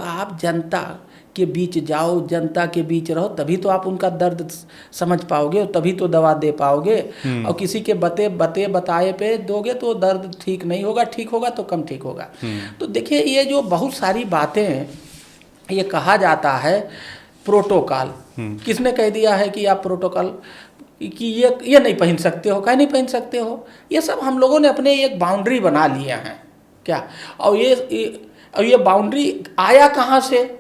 आप जनता के बीच जाओ, जनता के बीच रहो, तभी तो आप उनका दर्द समझ पाओगे और तभी तो दवा दे पाओगे। और किसी के बताए पे दोगे तो दर्द ठीक नहीं होगा, ठीक होगा तो कम ठीक होगा। तो देखिए, ये जो बहुत सारी बातें ये कहा जाता है प्रोटोकॉल, किसने कह दिया है कि आप प्रोटोकॉल कि ये नहीं पहन सकते हो? कहीं नहीं पहन सकते हो। ये सब हम लोगों ने अपने एक बाउंड्री बना लिए हैं क्या। और ये बाउंड्री आया कहाँ से?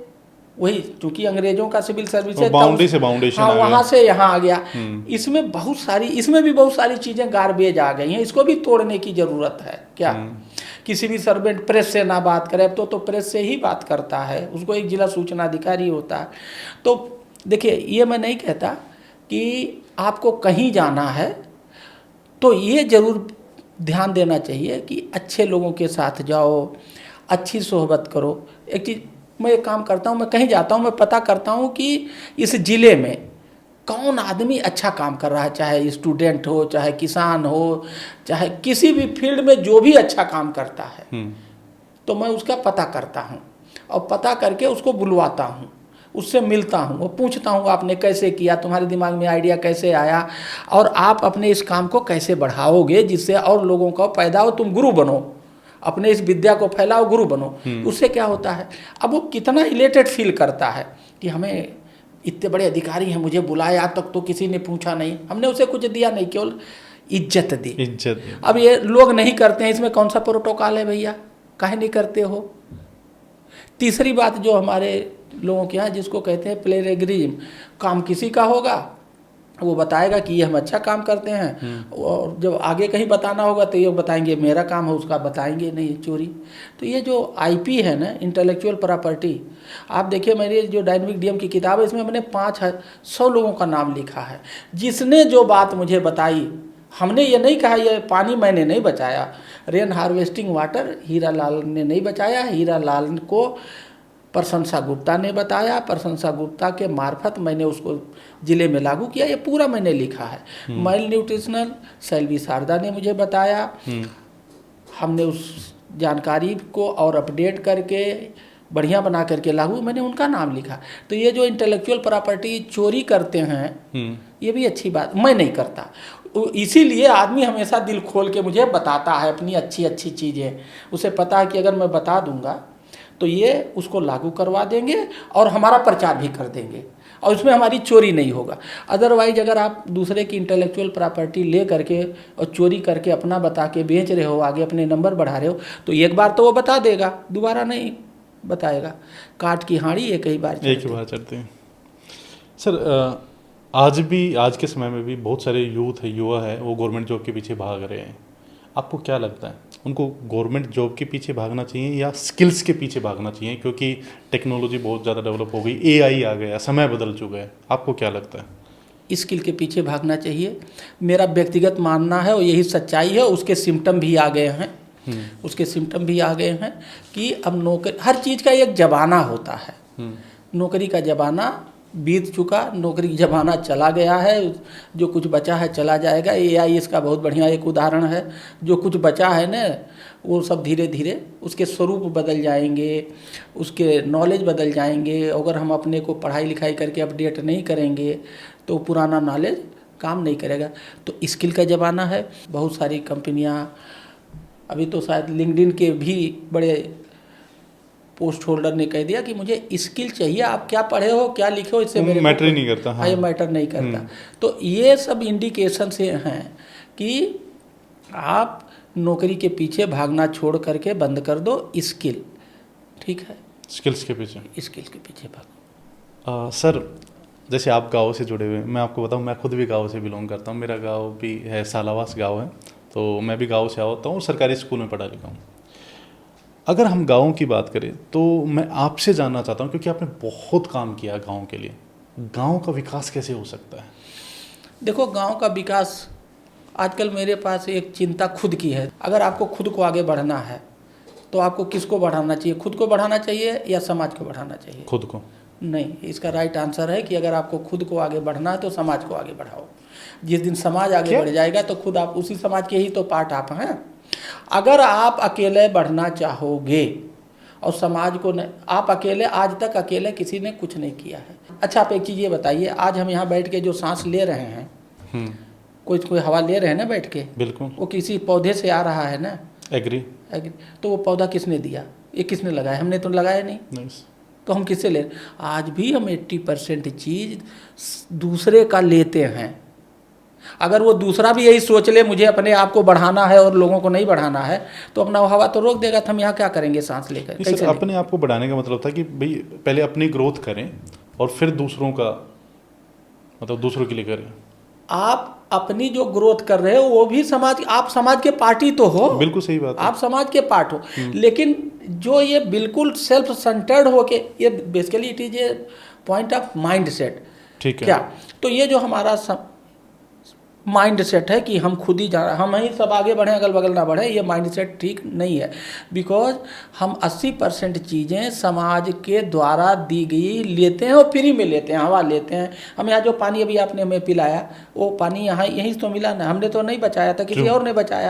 वही, क्योंकि अंग्रेजों का सिविल सर्विस है, बाउंड्री से बाउंडेशन, हाँ, वहाँ से यहाँ आ गया। इसमें भी बहुत सारी चीज़ें गार्बेज आ गई हैं, इसको भी तोड़ने की ज़रूरत है क्या। किसी भी सर्वेंट प्रेस से ना बात करे, अब तो प्रेस से ही बात करता है, उसको एक जिला सूचना अधिकारी होता है। तो देखिए, ये मैं नहीं कहता कि आपको कहीं जाना है तो ये ज़रूर ध्यान देना चाहिए कि अच्छे लोगों के साथ जाओ, अच्छी सोहबत करो। एक चीज़ मैं एक काम करता हूँ, मैं कहीं जाता हूँ, मैं पता करता हूँ कि इस ज़िले में कौन आदमी अच्छा काम कर रहा है, चाहे स्टूडेंट हो, चाहे किसान हो, चाहे किसी भी फील्ड में जो भी अच्छा काम करता है, तो मैं उसका पता करता हूँ और पता करके उसको बुलवाता हूँ, उससे मिलता हूँ, वो पूछता हूँ आपने कैसे किया, तुम्हारे दिमाग में आइडिया कैसे आया और आप अपने इस काम को कैसे बढ़ाओगे जिससे और लोगों का पैदा हो, तुम गुरु बनो, अपने इस विद्या को फैलाओ, गुरु बनो। उससे क्या होता है, अब वो कितना इलेटेड फील करता है कि हमें इतने बड़े अधिकारी हैं, मुझे बुलाया तक तो किसी ने पूछा नहीं, हमने उसे कुछ दिया नहीं, केवल इज्जत दी। अब ये लोग नहीं करते हैं, इसमें कौन सा प्रोटोकॉल है भैया? काहे नहीं करते हो? तीसरी बात जो हमारे लोगों के यहाँ जिसको कहते हैं प्लेगरिज्म, काम किसी का होगा, वो बताएगा कि ये हम अच्छा काम करते हैं, और जब आगे कहीं बताना होगा तो ये बताएंगे मेरा काम है, उसका बताएंगे नहीं, चोरी। तो ये जो IP है ना, इंटेलेक्चुअल प्रॉपर्टी, आप देखिए मेरी जो डायनेमिक DM की किताब है, इसमें मैंने 500 लोगों का नाम लिखा है। जिसने जो बात मुझे बताई, हमने ये नहीं कहा ये पानी मैंने नहीं बचाया, rain harvesting water Hira Lal ने नहीं बचाया, हीरा लाल को प्रशंसा गुप्ता ने बताया, प्रशंसा गुप्ता के मार्फत मैंने उसको ज़िले में लागू किया, ये पूरा मैंने लिखा है। माइल न्यूट्रिशनल सैल्वी शारदा ने मुझे बताया, हमने उस जानकारी को और अपडेट करके बढ़िया बना करके लागू, मैंने उनका नाम लिखा। तो ये जो इंटेलेक्चुअल प्रॉपर्टी चोरी करते हैं, ये भी अच्छी बात, मैं नहीं करता। इसीलिए आदमी हमेशा दिल खोल के मुझे बताता है अपनी अच्छी अच्छी चीज़ें, उसे पता है कि अगर मैं बता दूंगा तो ये उसको लागू करवा देंगे और हमारा प्रचार भी कर देंगे और उसमें हमारी चोरी नहीं होगा। अदरवाइज अगर आप दूसरे की इंटेलेक्चुअल प्रॉपर्टी ले करके और चोरी करके अपना बता के बेच रहे हो, आगे अपने नंबर बढ़ा रहे हो, तो एक बार तो वो बता देगा, दोबारा नहीं बताएगा। काट की हांडी एक ही बार चढ़ते हैं। सर, आज के समय में भी बहुत सारे युवा है वो गवर्नमेंट जॉब के पीछे भाग रहे हैं। आपको क्या लगता है, उनको गवर्नमेंट जॉब के पीछे भागना चाहिए या स्किल्स के पीछे भागना चाहिए? क्योंकि टेक्नोलॉजी बहुत ज़्यादा डेवलप हो गई, AI आ गया, समय बदल चुका है। आपको क्या लगता है? स्किल के पीछे भागना चाहिए, मेरा व्यक्तिगत मानना है और यही सच्चाई है। उसके सिम्टम भी आ गए हैं, कि अब नौकरी, हर चीज़ का एक ज़माना होता है। नौकरी का ज़माना बीत चुका, नौकरी का ज़माना चला गया है, जो कुछ बचा है चला जाएगा। AI इसका बहुत बढ़िया एक उदाहरण है। जो कुछ बचा है ना, वो सब धीरे धीरे उसके स्वरूप बदल जाएंगे, उसके नॉलेज बदल जाएंगे। अगर हम अपने को पढ़ाई लिखाई करके अपडेट नहीं करेंगे तो पुराना नॉलेज काम नहीं करेगा। तो स्किल का ज़माना है। बहुत सारी कंपनियां, अभी तो शायद लिंक्डइन के भी बड़े पोस्ट होल्डर ने कह दिया कि मुझे स्किल चाहिए, आप क्या पढ़े हो क्या लिखे हो इससे मेरे मैटर ही नहीं करता। हाँ, ये मैटर नहीं करता। तो ये सब इंडिकेशन से हैं कि आप नौकरी के पीछे भागना छोड़ करके बंद कर दो, स्किल, ठीक है, स्किल्स के पीछे, स्किल्स के पीछे भागो। सर जैसे आप गाँव से जुड़े हुए हैं, मैं आपको बताऊं मैं खुद भी गाँव से बिलोंग करता हूं। मेरा गाँव भी है, सालावास गाँव है, तो मैं भी गाँव से आता हूँ, सरकारी स्कूल में पढ़ा लिखा हूँ। अगर हम गाँव की बात करें तो मैं आपसे जानना चाहता हूँ, क्योंकि आपने बहुत काम किया गाँव के लिए, गाँव का विकास कैसे हो सकता है? देखो, गांव का विकास, आजकल मेरे पास एक चिंता खुद की है। अगर आपको खुद को आगे बढ़ना है तो आपको किसको बढ़ाना चाहिए? खुद को बढ़ाना चाहिए या समाज को बढ़ाना चाहिए? खुद को। नहीं, इसका राइट आंसर है कि अगर आपको खुद को आगे बढ़ना है तो समाज को आगे बढ़ाओ। जिस दिन समाज आगे बढ़ जाएगा तो खुद आप उसी समाज के ही तो पार्ट आप हैं। अगर आप अकेले बढ़ना चाहोगे और समाज को नहीं, आप अकेले, आज तक अकेले किसी ने कुछ नहीं किया है। अच्छा, आप एक चीज़ ये बताइए, आज हम यहाँ बैठ के जो सांस ले रहे हैं, कोई हवा ले रहे हैं ना बैठ के, बिल्कुल, वो किसी पौधे से आ रहा है ना। एग्री। तो वो पौधा किसने दिया? ये किसने लगाया? हमने तो लगाया नहीं। तो हम किससे ले रहे? आज भी हम 80% चीज़ दूसरे का लेते हैं। अगर वो दूसरा भी यही सोच ले मुझे अपने आप को बढ़ाना है और लोगों को नहीं बढ़ाना है, तो अपना हवा तो रोक देगा। तो हम यहाँ क्या करेंगे सांस लेकर? कैसे? अपने आप को बढ़ाने का मतलब था कि भाई पहले अपनी ग्रोथ करें और फिर दूसरों का, मतलब दूसरों के लिए करें। आप अपनी जो ग्रोथ कर रहे हो वो भी समाज, आप समाज के पार्टी तो हो। बिल्कुल सही बात है, आप समाज के पार्ट हो। लेकिन जो ये बिल्कुल सेल्फ सेंटर्ड हो के, ये basically it is a point of mind set. ठीक है। क्या? तो ये जो हमारा माइंड सेट है कि हम खुद ही हम ही सब आगे बढ़ें, अगल बगल ना बढ़े, ये माइंड सेट ठीक नहीं है। बिकॉज हम 80% चीज़ें समाज के द्वारा दी गई लेते हैं और फ्री में लेते हैं, हवा लेते हैं। हम यहाँ जो पानी अभी आपने हमें पिलाया, वो पानी यहाँ यहीं तो मिला ना, हमने तो नहीं बचाया था, किसी और ने बचाया।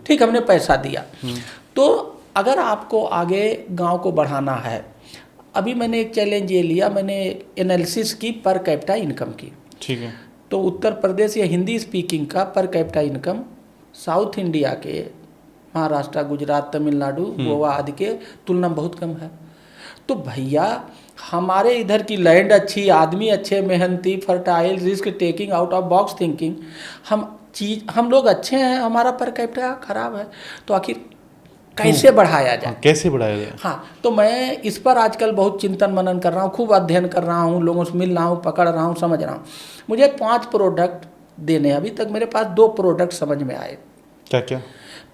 ठीक, हमने पैसा दिया। तो अगर आपको आगे गाँव को बढ़ाना है, अभी मैंने एक चैलेंज ये लिया, मैंने एनालिसिस की पर कैपिटा इनकम की। ठीक है। तो उत्तर प्रदेश या हिंदी स्पीकिंग का per capita income south India के, महाराष्ट्र, गुजरात, तमिलनाडु, गोवा आदि के तुलना में बहुत कम है। तो भैया हमारे इधर की लैंड अच्छी, आदमी अच्छे, मेहनती, fertile, risk taking, out of box thinking, हम लोग अच्छे हैं, हमारा पर कैपिटा खराब है। तो आखिर कैसे बढ़ाया जाए? कैसे बढ़ाया जाए? हाँ, तो मैं इस पर आजकल बहुत चिंतन मनन कर रहा हूँ, खूब अध्ययन कर रहा हूँ, लोगों से मिल रहा हूँ, पकड़ रहा हूँ, समझ रहा हूँ। मुझे 5 प्रोडक्ट देने, अभी तक मेरे पास 2 प्रोडक्ट समझ में आए। क्या क्या?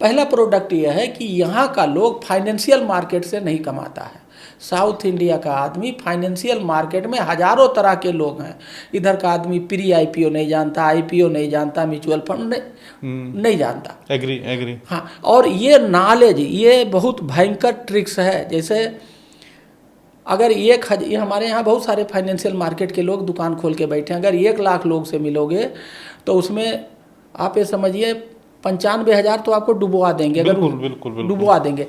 पहला प्रोडक्ट यह है कि यहाँ का लोग फाइनेंशियल मार्केट से नहीं कमाता है। साउथ इंडिया का आदमी फाइनेंशियल मार्केट में हजारों तरह के लोग हैं। इधर का आदमी प्री आईपीओ नहीं जानता, आईपीओ नहीं जानता, म्यूचुअल फंड नहीं जानता। एग्री। हाँ, और ये नॉलेज, ये बहुत भयंकर ट्रिक्स है। जैसे अगर ये हमारे यहाँ बहुत सारे फाइनेंशियल मार्केट के लोग दुकान खोल के बैठे हैं, अगर 1 लाख लोग से मिलोगे तो उसमें आप ये समझिए 95,000 तो आपको डुबवा देंगे। बिल्कुल। डुबवा देंगे।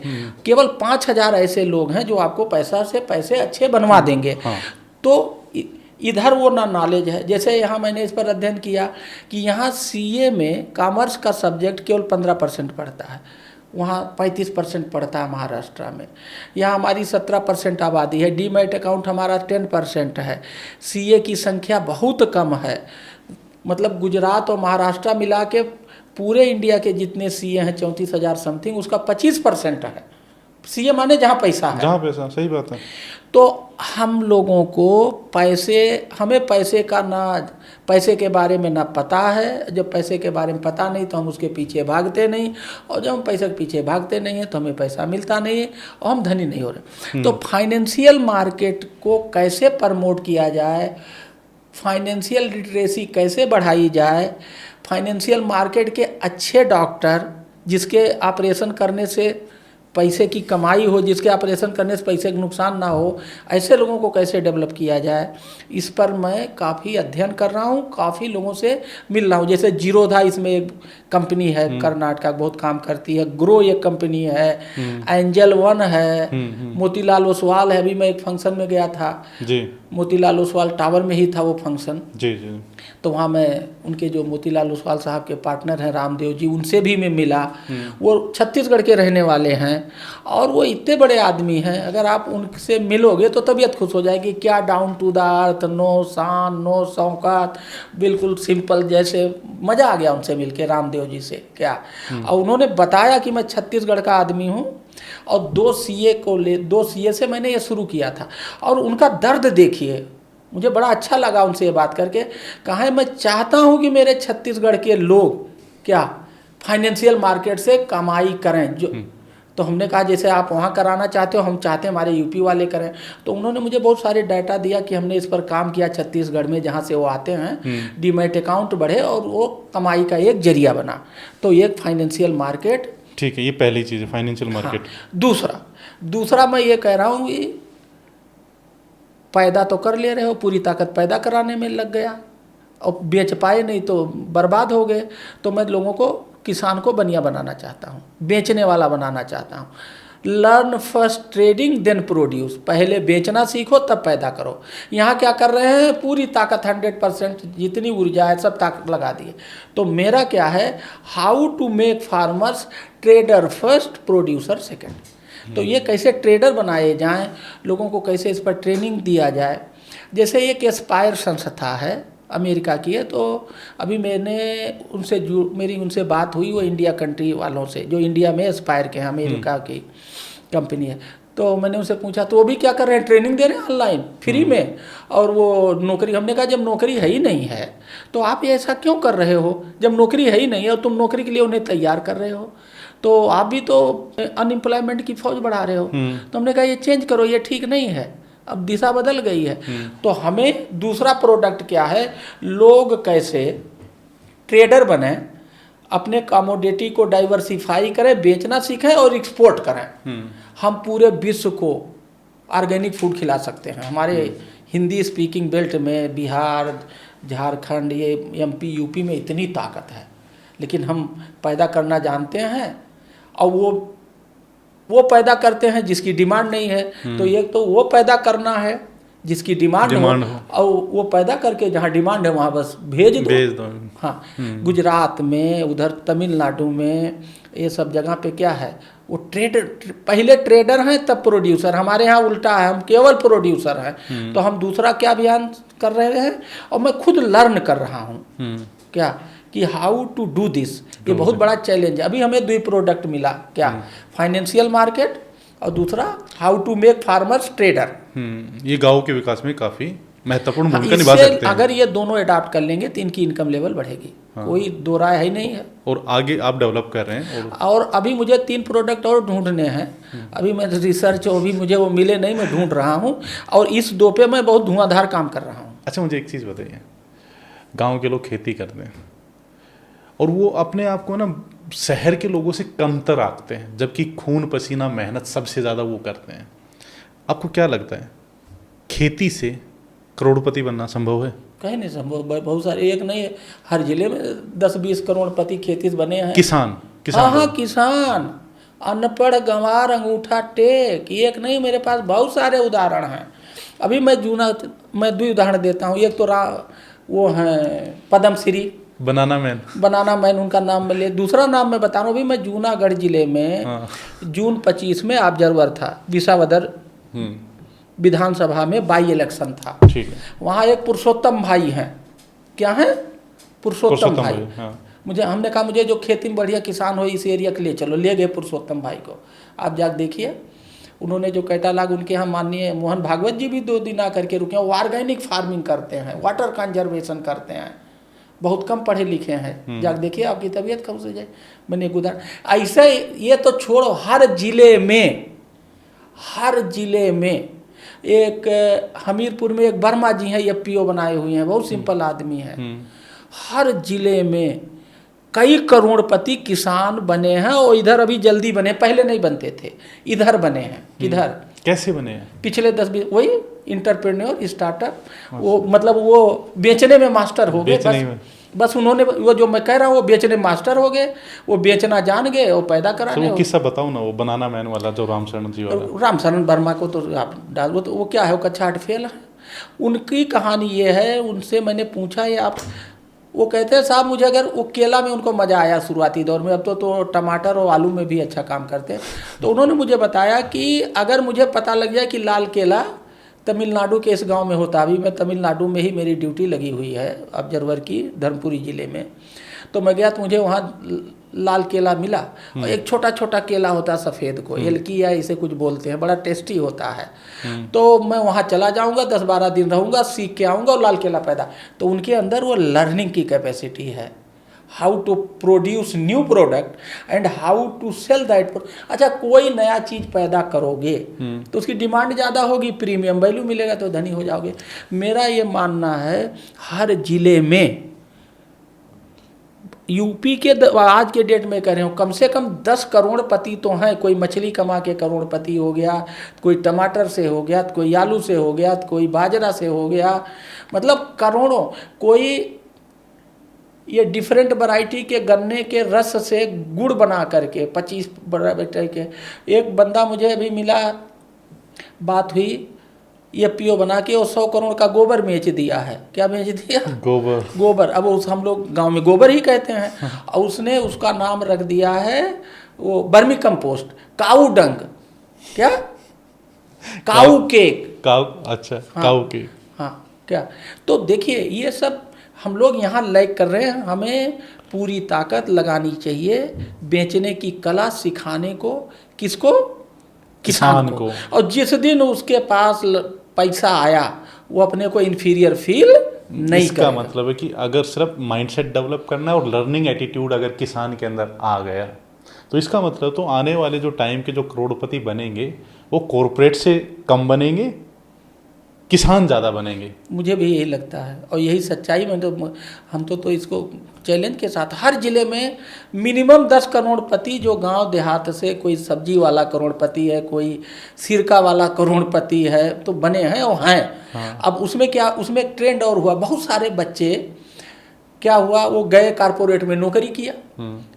केवल 5,000 ऐसे लोग हैं जो आपको पैसे अच्छे बनवा देंगे। हाँ। तो इधर वो ना नॉलेज है। जैसे यहाँ मैंने इस पर अध्ययन किया कि यहाँ सीए में कॉमर्स का सब्जेक्ट केवल 15% पढ़ता है, वहाँ 35% पढ़ता है महाराष्ट्र में। यहाँ हमारी 17% आबादी है, डीमैट अकाउंट हमारा 10% है, सीए की संख्या बहुत कम है। मतलब गुजरात और महाराष्ट्र मिला के पूरे इंडिया के जितने सीए हैं 34,000 समथिंग, उसका 25% है। सीए माने जहाँ पैसा है, जहाँ पैसा, सही बात है। तो हम लोगों को हमें पैसे के बारे में ना पता है। जब पैसे के बारे में पता नहीं तो हम उसके पीछे भागते नहीं, और जब हम पैसे के पीछे भागते नहीं हैं तो हमें पैसा मिलता नहीं है और हम धनी नहीं हो रहे। तो फाइनेंशियल मार्केट को कैसे प्रमोट किया जाए, फाइनेंशियल लिटरेसी कैसे बढ़ाई जाए, फाइनेंशियल मार्केट के अच्छे डॉक्टर जिसके ऑपरेशन करने से पैसे की कमाई हो, जिसके ऑपरेशन करने से पैसे का नुकसान ना हो, ऐसे लोगों को कैसे डेवलप किया जाए, इस पर मैं काफ़ी अध्ययन कर रहा हूँ, काफ़ी लोगों से मिल रहा हूँ। जैसे जीरोधा, इसमें एक कंपनी है कर्नाटका, बहुत काम करती है। ग्रो एक कंपनी है, एंजल वन है, मोतीलाल ओसवाल है। अभी मैं एक फंक्शन में गया था जी, मोतीलाल ओसवाल टावर में ही था वो फंक्शन। जी जी। तो वहाँ मैं उनके जो मोतीलाल ओसवाल साहब के पार्टनर हैं रामदेव जी, उनसे भी मैं मिला। वो छत्तीसगढ़ के रहने वाले हैं और वो इतने बड़े आदमी हैं, अगर आप उनसे मिलोगे तो तबीयत खुश हो जाएगी। क्या down to the earth, no शान नो शौकात, बिल्कुल सिंपल, जैसे मज़ा आ गया उनसे मिलके रामदेव जी से क्या। और उन्होंने बताया कि मैं छत्तीसगढ़ का आदमी हूँ और 2 CA से मैंने ये शुरू किया था। और उनका दर्द देखिए, मुझे बड़ा अच्छा लगा उनसे ये बात करके। कहा है मैं चाहता हूँ कि मेरे छत्तीसगढ़ के लोग क्या फाइनेंशियल मार्केट से कमाई करें। जो तो हमने कहा जैसे आप वहाँ कराना चाहते हो, हम चाहते हैं हमारे यूपी वाले करें। तो उन्होंने मुझे बहुत सारे डाटा दिया कि हमने इस पर काम किया छत्तीसगढ़ में, जहाँ से वो आते हैं, डीमैट अकाउंट बढ़े और वो कमाई का एक जरिया बना। तो एक फाइनेंशियल मार्केट, ठीक है, ये पहली चीज़ है फाइनेंशियल मार्केट। हाँ, दूसरा मैं ये कह रहा हूँ कि पैदा तो कर ले रहे हो, पूरी ताकत पैदा कराने में लग गया और बेच पाए नहीं तो बर्बाद हो गए। तो मैं लोगों को, किसान को बनिया बनाना चाहता हूँ, बेचने वाला बनाना चाहता हूँ। Learn first trading then produce, पहले बेचना सीखो तब पैदा करो। यहाँ क्या कर रहे हैं, पूरी ताकत 100% जितनी ऊर्जा है सब ताकत लगा दिए। तो मेरा क्या है, how to make farmers trader first producer second. तो ये कैसे ट्रेडर बनाए जाएं, लोगों को कैसे इस पर ट्रेनिंग दिया जाए। जैसे एक एस्पायर संस्था है, अमेरिका की है। तो अभी मेरी उनसे बात हुई, वो इंडिया कंट्री वालों से, जो इंडिया में एस्पायर के हैं, अमेरिका की कंपनी है। तो मैंने उनसे पूछा तो वो भी क्या कर रहे हैं, ट्रेनिंग दे रहे हैं ऑनलाइन फ्री में। और वो नौकरी, हमने कहा जब नौकरी है ही नहीं है तो आप ये ऐसा क्यों कर रहे हो, जब नौकरी है ही नहीं है और तुम नौकरी के लिए उन्हें तैयार कर रहे हो, तो आप भी तो अनएम्प्लॉयमेंट की फौज बढ़ा रहे हो। तो हमने कहा ये चेंज करो, ये ठीक नहीं है, अब दिशा बदल गई है। तो हमें दूसरा प्रोडक्ट क्या है, लोग कैसे ट्रेडर बने, अपने कमोडिटी को डाइवर्सिफाई करें, बेचना सीखें और एक्सपोर्ट करें। हम पूरे विश्व को ऑर्गेनिक फूड खिला सकते हैं। हमारे हिंदी स्पीकिंग बेल्ट में बिहार, झारखंड, ये MP, UP में इतनी ताकत है, लेकिन हम पैदा करना जानते हैं और वो पैदा करते हैं जिसकी डिमांड नहीं है। तो एक तो वो पैदा करना है जिसकी डिमांड हो, और वो पैदा करके जहाँ डिमांड है वहाँ बस भेज दो। हाँ, गुजरात में, उधर तमिलनाडु में, ये सब जगह पे क्या है, वो ट्रेडर, पहले ट्रेडर हैं तब प्रोड्यूसर। हमारे यहाँ उल्टा है, हम केवल प्रोड्यूसर हैं। तो हम दूसरा क्या अभियान कर रहे हैं, और मैं खुद लर्न कर रहा हूँ क्या कि हाउ टू डू दिस। ये बहुत बड़ा चैलेंज है। अभी हमें 2 प्रोडक्ट मिला, क्या, फाइनेंशियल मार्केट और दूसरा how to make farmers trader. ये गांव के विकास में काफ़ी महत्वपूर्ण भूमिका निभा सकते हैं। अगर ये दोनों अडॉप्ट कर लेंगे तो इनकी इनकम लेवल बढ़ेगी। कोई दो राय है नहीं है। और आगे आप डेवलप कर रहे हैं और अभी मुझे 3 प्रोडक्ट और ढूंढने हैं। अभी मैं रिसर्च, अभी मुझे वो मिले नहीं, मैं ढूंढ रहा हूँ और इस 2 पे मैं बहुत धुआंधार काम कर रहा हूँ। अच्छा, मुझे एक चीज़ बताइए, गाँव के लोग खेती करते हैं और वो अपने आप को ना शहर के लोगों से कमतर आंकते हैं, जबकि खून पसीना मेहनत सबसे ज़्यादा वो करते हैं। आपको क्या लगता है, खेती से करोड़पति बनना संभव है? कहीं नहीं संभव। बहुत सारे, एक नहीं, हर जिले में 10-20 करोड़पति खेती से बने हैं। किसान हाँ, किसान, अनपढ़, गंवार, अंगूठा टेक, एक नहीं, मेरे पास बहुत सारे उदाहरण हैं। अभी मैं 2 उदाहरण देता हूँ। एक तो वो हैं पद्मश्री, बनाना मैन उनका नाम ले। दूसरा नाम मैं बता रहा हूँ, अभी मैं जूनागढ़ जिले में जून 25 में ऑब्जर्वर था, विसावदर विधानसभा में बाई इलेक्शन था। ठीक है। वहाँ एक पुरुषोत्तम भाई हैं, क्या है, पुरुषोत्तम भाई। हमने कहा मुझे जो खेती में बढ़िया किसान हो इस एरिया के लिए चलो, ले गए पुरुषोत्तम भाई को। आप जाकर देखिए, उन्होंने जो कैटालॉग, उनके यहाँ माननीय मोहन भागवत जी भी 2 दिन आकर के रुके हैं। वो ऑर्गेनिक फार्मिंग करते हैं, वाटर कंजर्वेशन करते हैं, बहुत कम पढ़े लिखे हैं। जाकर देखिए, आपकी तबीयत कब से जाए। मैंने एक उदाहरण ऐसे, ये तो छोड़ो, हर जिले में एक हमीरपुर में एक वर्मा जी हैं, FPO बनाए हुए हैं, बहुत सिंपल आदमी हैं। हर जिले में कई करोड़पति किसान बने हैं और इधर अभी जल्दी बने, पहले नहीं बनते थे, इधर बने हैं। किधर, कैसे बने हैं? पिछले 10-20, वही इंटरप्रेन्योर, स्टार्टअप, वो मतलब वो बेचने में मास्टर हो गए। बस उन्होंने, वो जो मैं कह रहा हूँ, वो बेचने मास्टर हो गए, वो बेचना जान गए और पैदा कराने। वो किस्सा बताओ ना, वो बनाना मैन वाला, जो रामशरण जी वाला। रामशरण वर्मा को तो आप डाल, वो क्या है, वो कक्षा 8 फेल है, उनकी कहानी ये है, उनसे मैंने पूछा ये आप, वो कहते हैं साहब मुझे अगर वो केला में उनको मज़ा आया शुरुआती दौर में, अब तो टमाटर और आलू में भी अच्छा काम करते हैं। तो उन्होंने मुझे बताया कि अगर मुझे पता लग जाए कि लाल केला तमिलनाडु के इस गांव में होता, अभी मैं तमिलनाडु में ही मेरी ड्यूटी लगी हुई है ऑब्जर्वर की, धर्मपुरी ज़िले में, तो मैं गया तो मुझे वहाँ लाल केला मिला और एक छोटा छोटा केला होता है सफ़ेद को, एलकी या इसे कुछ बोलते हैं, बड़ा टेस्टी होता है। तो मैं वहाँ चला जाऊँगा, 10-12 दिन रहूँगा, सीख के आऊँगा और लाल केला पैदा। तो उनके अंदर वो लर्निंग की कैपेसिटी है, how to produce new product and how to sell that. अच्छा, कोई नया चीज़ पैदा करोगे तो उसकी डिमांड ज़्यादा होगी, प्रीमियम वैल्यू मिलेगा तो धनी हो जाओगे। मेरा ये मानना है हर जिले में, यूपी के आज के डेट में कह रहे हो, कम से कम 10 करोड़पति तो हैं। कोई मछली कमा के करोड़पति हो गया, कोई टमाटर से हो गया, कोई आलू से हो गया, कोई बाजरा से हो गया, मतलब करोड़ों। कोई ये डिफरेंट वैरायटी के गन्ने के रस से गुड़ बना करके 25 वैरायटी के, एक बंदा मुझे अभी मिला, बात हुई, ये पीओ बना के वो 100 करोड़ का गोबर बेच दिया है। क्या बेच दिया? गोबर। अब उस हम लोग गांव में गोबर ही कहते हैं, और उसने उसका नाम रख दिया है वो बर्मी कंपोस्ट, काऊ डंग। क्या? काऊ केक। अच्छा, हाँ, काऊ केक। हाँ, क्या? तो देखिए ये सब हम लोग यहाँ लैग कर रहे हैं। हमें पूरी ताकत लगानी चाहिए बेचने की कला सिखाने को। किसको? किसान को। और जिस दिन उसके पास पैसा आया वो अपने को इन्फीरियर फील नहीं करेगा। इसका मतलब है कि अगर सिर्फ माइंडसेट डेवलप करना है और लर्निंग एटीट्यूड अगर किसान के अंदर आ गया, तो इसका मतलब तो आने वाले जो टाइम के जो करोड़पति बनेंगे वो कॉरपोरेट से कम बनेंगे, किसान ज़्यादा बनेंगे। मुझे भी यही लगता है और यही सच्चाई में तो हम तो इसको चैलेंज के साथ हर जिले में मिनिमम 10 करोड़पति जो गांव देहात से, कोई सब्जी वाला करोड़पति है, कोई सिरका वाला करोड़पति है, तो बने हैं और हैं। हाँ। अब उसमें क्या, उसमें ट्रेंड और हुआ, बहुत सारे बच्चे क्या हुआ, वो गए कारपोरेट में नौकरी किया,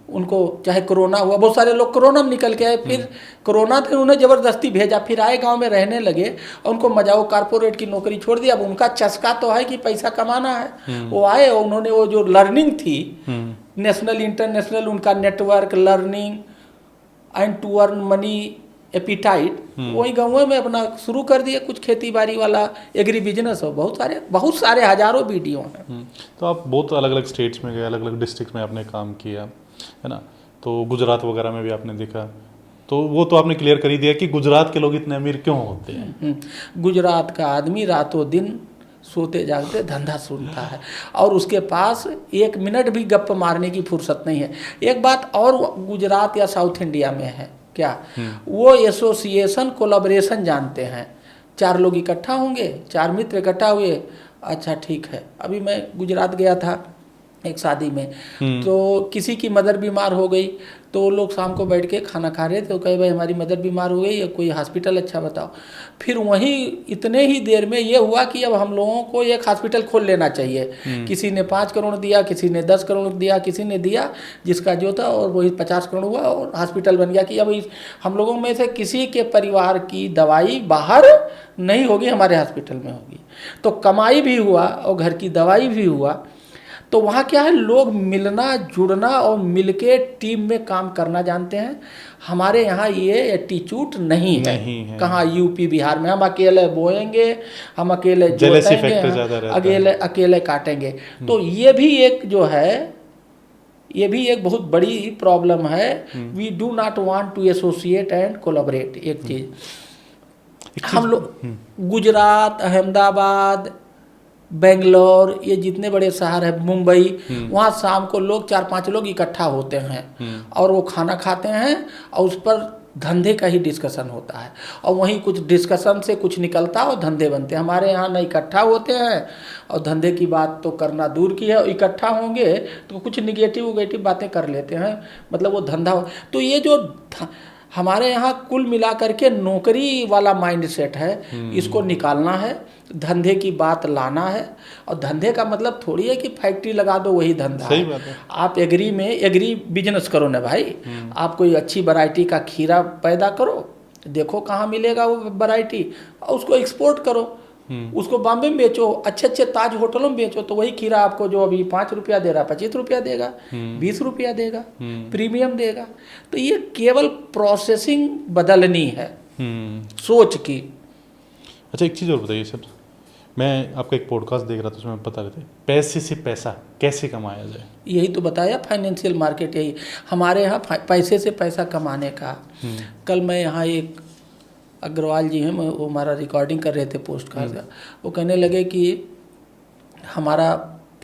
उनको चाहे कोरोना हुआ, बहुत सारे लोग कोरोना में निकल के आए, फिर कोरोना थे उन्हें ज़बरदस्ती भेजा, फिर आए गांव में रहने लगे और उनको मजा, वो कारपोरेट की नौकरी छोड़ दिया। अब उनका चस्का तो है कि पैसा कमाना है, वो आए और उन्होंने वो जो लर्निंग थी, नेशनल इंटरनेशनल उनका network, learning and to earn money appetite, वही गाँव में अपना शुरू कर दिए कुछ खेती बाड़ी वाला एग्री बिजनेस हो। बहुत सारे हजारों वीडियो हैं। तो आप बहुत अलग अलग स्टेट्स में गए, अलग अलग डिस्ट्रिक्ट में आपने काम किया है ना, तो गुजरात वगैरह में भी आपने देखा, तो वो तो आपने क्लियर कर ही दिया कि गुजरात के लोग इतने अमीर क्यों होते हैं। गुजरात का आदमी रातों दिन सोते जागते धंधा सुनता है और उसके पास 1 मिनट भी गप्प मारने की फुर्सत नहीं है। एक बात और गुजरात या साउथ इंडिया में है क्या, वो एसोसिएशन कोलैबोरेशन जानते हैं। 4 लोग इकट्ठा होंगे, 4 मित्र इकट्ठा हुए, अच्छा ठीक है। अभी मैं गुजरात गया था एक शादी में, तो किसी की मदर बीमार हो गई, तो लोग शाम को बैठ के खाना खा रहे थे, तो कहे भाई हमारी मदर बीमार हो गई है, कोई हॉस्पिटल अच्छा बताओ। फिर वहीं इतने ही देर में ये हुआ कि अब हम लोगों को एक हॉस्पिटल खोल लेना चाहिए। किसी ने 5 करोड़ दिया, किसी ने 10 करोड़ दिया, किसी ने दिया जिसका जो था, और वही 50 करोड़ हुआ और हॉस्पिटल बन गया कि अब हम लोगों में से किसी के परिवार की दवाई बाहर नहीं होगी, हमारे हॉस्पिटल में होगी। तो कमाई भी हुआ और घर की दवाई भी हुआ। तो वहाँ क्या है, लोग मिलना जुड़ना और मिलके टीम में काम करना जानते हैं। हमारे यहाँ ये एटीट्यूड नहीं है। कहाँ यूपी बिहार में हम अकेले बोएंगे, हम अकेले जोतेंगे, अकेले काटेंगे। तो ये भी एक जो है, ये भी एक बहुत बड़ी प्रॉब्लम है। We do not want to associate and collaborate. एक चीज़ हम लोग गुजरात, अहमदाबाद, बेंगलोर, ये जितने बड़े शहर है, मुंबई, वहाँ शाम को लोग 4-5 लोग इकट्ठा होते हैं और वो खाना खाते हैं और उस पर धंधे का ही डिस्कशन होता है और वहीं कुछ डिस्कशन से कुछ निकलता है और धंधे बनते हैं। हमारे यहाँ न इकट्ठा होते हैं और धंधे की बात तो करना दूर की है, इकट्ठा होंगे तो कुछ निगेटिव बातें कर लेते हैं, मतलब वो धंधा। तो ये जो हमारे यहाँ कुल मिलाकर के नौकरी वाला माइंडसेट है, इसको निकालना है, धंधे की बात लाना है। और धंधे का मतलब थोड़ी है कि फैक्ट्री लगा दो वही धंधा है। आप एग्री बिजनेस करो ना भाई। आप कोई अच्छी वैरायटी का खीरा पैदा करो, देखो कहाँ मिलेगा वो वैरायटी, और उसको एक्सपोर्ट करो। उसको बॉम्बे में बेचो, अच्छे अच्छे ताज होटलों में बेचो, तो वही खीरा आपको जो अभी 5 रुपया दे रहा, 25 रुपया देगा, 20 रुपया देगा, प्रीमियम देगा। तो ये केवल प्रोसेसिंग बदलनी है सोच की। अच्छा, एक चीज़ और बताइए सर, मैं आपका एक पॉडकास्ट देख रहा था, उसमें बता रहे थे पैसे से पैसा कैसे कमाया जाए। यही तो बताया, फाइनेंशियल मार्केट यही हमारे यहाँ पैसे से पैसा कमाने का। कल मैं यहाँ एक अग्रवाल जी हैं, वो हमारा रिकॉर्डिंग कर रहे थे पोस्ट कार्ड का, वो कहने लगे कि हमारा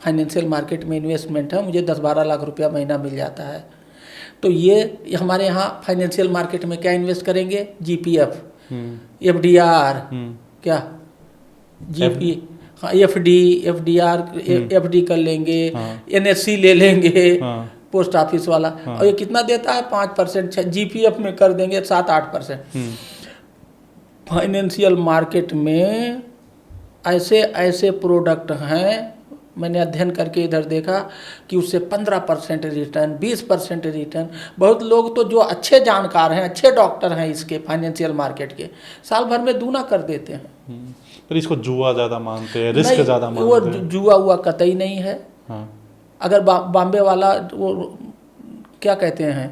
फाइनेंशियल मार्केट में इन्वेस्टमेंट है, मुझे 10-12 लाख रुपया महीना मिल जाता है। तो ये हमारे यहाँ फाइनेंशियल मार्केट में क्या इन्वेस्ट करेंगे, जीपीएफ, एफडीआर, क्या जीपी, हाँ एफडी, एफडीआर, एफडी कर लेंगे, एनएससी ले लेंगे, पोस्ट ऑफिस वाला, और ये कितना देता है 5%, जीपीएफ में कर देंगे 7-8%। फाइनेंशियल मार्केट में ऐसे ऐसे प्रोडक्ट हैं, मैंने अध्ययन करके इधर देखा कि उससे 15% रिटर्न, 20% रिटर्न। बहुत लोग तो जो अच्छे जानकार हैं, अच्छे डॉक्टर हैं इसके फाइनेंशियल मार्केट के, साल भर में दूना कर देते हैं। पर इसको जुआ ज़्यादा मानते हैं, रिस्क ज़्यादा मानते हैं। वो जुआ हुआ कतई नहीं है। हाँ। अगर बॉम्बे वाला वो क्या कहते हैं,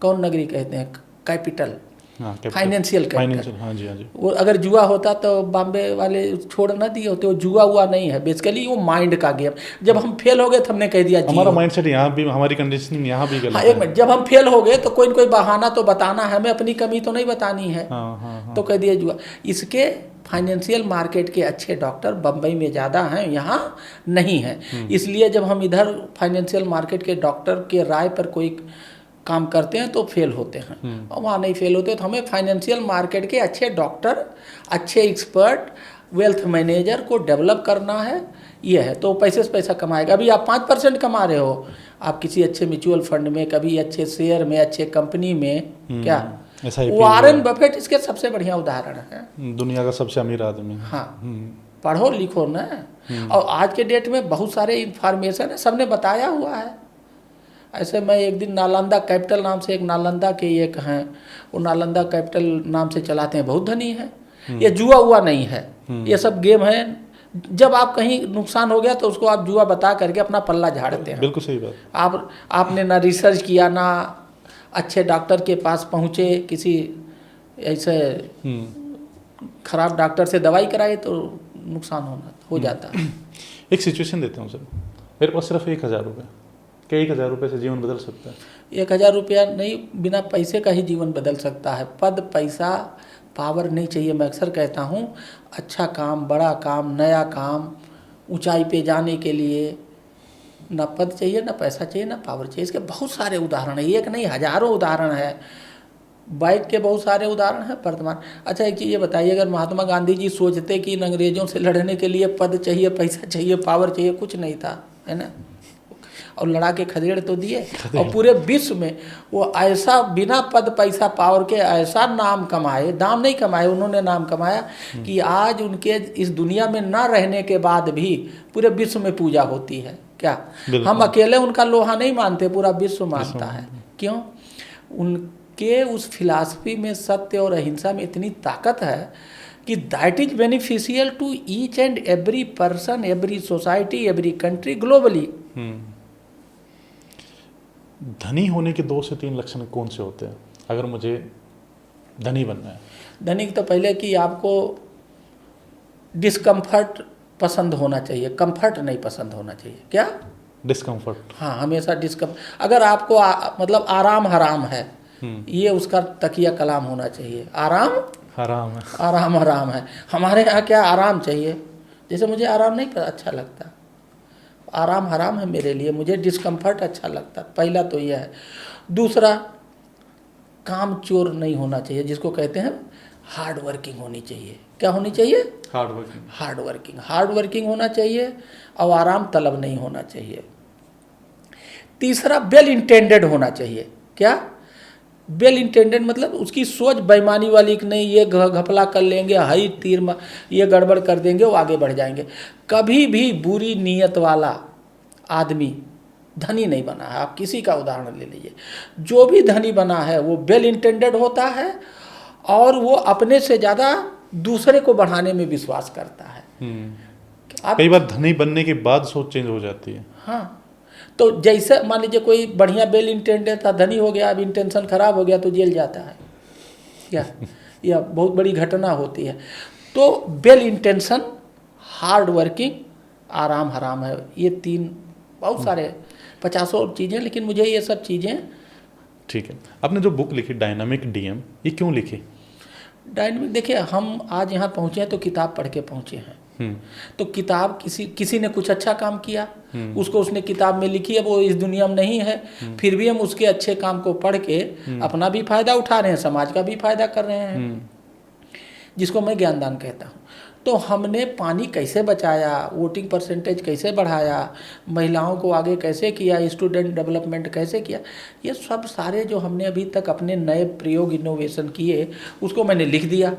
कौन नगरी कहते हैं, कैपिटल, फाइनेंशियल कैपिटल, हाँ जी हाँ जी, वो अगर जुआ होता तो बॉम्बे वाले छोड़ ना दिए होते। वो जुआ हुआ नहीं है, बेसिकली वो माइंड का गेम। जब हम फेल हो गए तो हमने कह दिया हमारा माइंडसेट यहाँ भी, हमारी कंडीशनिंग यहाँ भी गलत है। एक मिनट, जब हम फेल हो गए तो कोई न कोई बहाना तो बताना है, हमें अपनी कमी तो नहीं बतानी है। तो कह दिया जुआ। इसके फाइनेंशियल मार्केट के अच्छे डॉक्टर बम्बई में ज़्यादा हैं, यहाँ नहीं हैं। इसलिए जब हम इधर फाइनेंशियल मार्केट के डॉक्टर के राय पर कोई काम करते हैं तो फेल होते हैं, और वहाँ नहीं फेल होते। तो हमें फाइनेंशियल मार्केट के अच्छे डॉक्टर, अच्छे एक्सपर्ट, वेल्थ मैनेजर को डेवलप करना है, ये है। तो पैसे से पैसा कमाएगा। अभी आप 5% कमा रहे हो, आप किसी अच्छे म्यूचुअल फंड में, कभी अच्छे शेयर में, अच्छे कंपनी में, क्या वॉरेन बफेट इसके सबसे बढ़िया उदाहरण है, दुनिया का सबसे अमीर आदमी। हाँ, पढ़ो लिखो ना। और आज के डेट में बहुत सारे इंफॉर्मेशन है, सबने बताया हुआ है। ऐसे मैं एक दिन नालंदा कैपिटल नाम से, एक नालंदा के एक हैं, वो नालंदा कैपिटल नाम से चलाते हैं, बहुत धनी है। ये जुआ हुआ नहीं है, ये सब गेम है। जब आप कहीं नुकसान हो गया तो उसको आप जुआ बता करके अपना पल्ला झाड़ते हैं। बिल्कुल सही बात। आपने ना रिसर्च किया, ना अच्छे डॉक्टर के पास पहुँचे, किसी ऐसे खराब डॉक्टर से दवाई कराए तो नुकसान हो जाता है। एक सिचुएशन देता हूँ सर, मेरे पास सिर्फ 1000 रुपये, क्या 1000 रुपये से जीवन बदल सकता है? 1000 रुपया नहीं, बिना पैसे का ही जीवन बदल सकता है। पद, पैसा, पावर नहीं चाहिए। मैं अक्सर कहता हूँ, अच्छा काम, बड़ा काम, नया काम, ऊंचाई पे जाने के लिए ना पद चाहिए, ना पैसा चाहिए, ना पावर चाहिए। इसके बहुत सारे उदाहरण हैं, एक नहीं हजारों उदाहरण है। बाइक के बहुत सारे उदाहरण हैं वर्तमान। अच्छा, एक चीज़ ये बताइए, अगर महात्मा गांधी जी सोचते कि इन अंग्रेजों से लड़ने के लिए पद चाहिए, पैसा चाहिए, पावर चाहिए, कुछ नहीं था, है ना, और लड़ा के खदेड़ तो दिए। और पूरे विश्व में वो ऐसा बिना पद, पैसा, पावर के ऐसा नाम कमाए, दाम नहीं कमाए, उन्होंने नाम कमाया कि आज उनके इस दुनिया में ना रहने के बाद भी पूरे विश्व में पूजा होती है। क्या हम अकेले उनका लोहा नहीं मानते, पूरा विश्व मानता है। क्यों? उनके उस फिलॉसफी में, सत्य और अहिंसा में इतनी ताकत है कि that is beneficial to each and every person, every society, every country, globally. धनी होने के 2 से 3 लक्षण कौन से होते हैं अगर मुझे धनी बनना है? धनी तो पहले कि आपको डिस्कम्फर्ट पसंद होना चाहिए, कंफर्ट नहीं पसंद होना चाहिए। क्या? डिस्कम्फर्ट। हाँ, हमेशा अगर आपको मतलब आराम हराम है, ये उसका तकिया कलाम होना चाहिए। आराम हराम है, आराम हराम है। हमारे यहाँ क्या आराम चाहिए, जैसे मुझे आराम नहीं अच्छा लगता, आराम हराम है मेरे लिए, मुझे डिस्कम्फर्ट अच्छा लगता। पहला तो यह है। दूसरा, काम चोर नहीं होना चाहिए, जिसको कहते हैं हार्ड वर्किंग होनी चाहिए। क्या होनी चाहिए? Hard working. हार्ड वर्किंग होना चाहिए, और आराम तलब नहीं होना चाहिए। तीसरा, वेल इंटेंडेड होना चाहिए। क्या? वेल इंटेंडेड मतलब उसकी सोच बेईमानी वाली कि नहीं, ये घपला कर लेंगे, हाई तीर ये गड़बड़ कर देंगे, वो आगे बढ़ जाएंगे। कभी भी बुरी नीयत वाला आदमी धनी नहीं बना है। आप किसी का उदाहरण ले लीजिए, जो भी धनी बना है वो वेल इंटेंडेड होता है, और वो अपने से ज़्यादा दूसरे को बढ़ाने में विश्वास करता है। आप कई बार धनी बनने के बाद सोच चेंज हो जाती है। हाँ, तो जैसे मान लीजिए कोई बढ़िया वेल इंटेंडेड था, धनी हो गया, अब इंटेंशन खराब हो गया तो जेल जाता है, या बहुत बड़ी घटना होती है। तो वेल इंटेंशन, हार्ड वर्किंग, आराम हराम है, ये तीन बहुत सारे 50 चीज़ें, लेकिन मुझे ये सब चीज़ें। ठीक है, आपने जो बुक लिखी डायनामिक डीएम, ये क्यों लिखी? डायनेमिक, देखिए हम आज यहाँ पहुँचे हैं तो किताब पढ़ के पहुँचे हैं। तो किताब किसी ने कुछ अच्छा काम किया, उसको उसने किताब में लिखी है, वो इस दुनिया में नहीं है, फिर भी हम उसके अच्छे काम को पढ़ के अपना भी फायदा उठा रहे हैं, समाज का भी फायदा कर रहे हैं, जिसको मैं ज्ञानदान कहता हूँ। तो हमने पानी कैसे बचाया, वोटिंग परसेंटेज कैसे बढ़ाया, महिलाओं को आगे कैसे किया, स्टूडेंट डेवलपमेंट कैसे किया, ये सब सारे जो हमने अभी तक अपने नए प्रयोग इनोवेशन किए, उसको मैंने लिख दिया।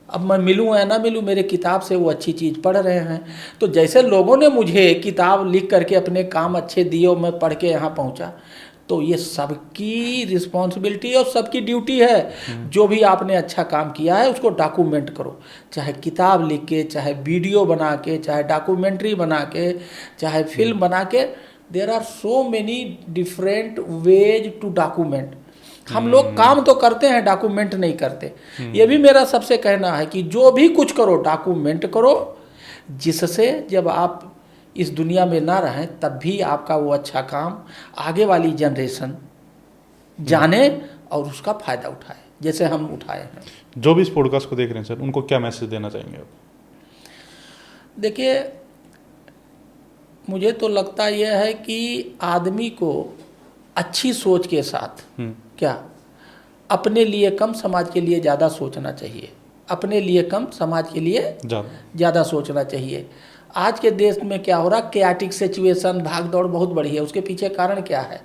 अब मैं मिलूँ या ना मिलूँ, मेरे किताब से वो अच्छी चीज़ पढ़ रहे हैं। तो जैसे लोगों ने मुझे किताब लिख करके अपने काम अच्छे दिए और मैं पढ़ के यहाँ पहुँचा, तो ये सबकी रिस्पॉन्सिबिलिटी और सबकी ड्यूटी है। जो भी आपने अच्छा काम किया है उसको डॉक्यूमेंट करो, चाहे किताब लिख के, चाहे वीडियो बना के, चाहे डॉक्यूमेंट्री बना के, चाहे फिल्म बना के। There are so many different ways to document. हम लोग काम तो करते हैं, डॉक्यूमेंट नहीं करते। ये भी मेरा सबसे कहना है कि जो भी कुछ करो डॉक्यूमेंट करो, जिससे जब आप इस दुनिया में ना रहें तब भी आपका वो अच्छा काम आगे वाली जनरेशन जाने और उसका फ़ायदा उठाए, जैसे हम उठाए हैं। जो भी इस पॉडकास्ट को देख रहे हैं सर, उनको क्या मैसेज देना चाहेंगे आप? देखिए, मुझे तो लगता यह है कि आदमी को अच्छी सोच के साथ क्या अपने लिए कम, समाज के लिए ज़्यादा सोचना चाहिए। अपने लिए कम, समाज के लिए ज़्यादा सोचना चाहिए। आज के देश में क्या हो रहा, कैटिक सिचुएशन, भाग दौड़ बहुत बढ़ी है। उसके पीछे कारण क्या है?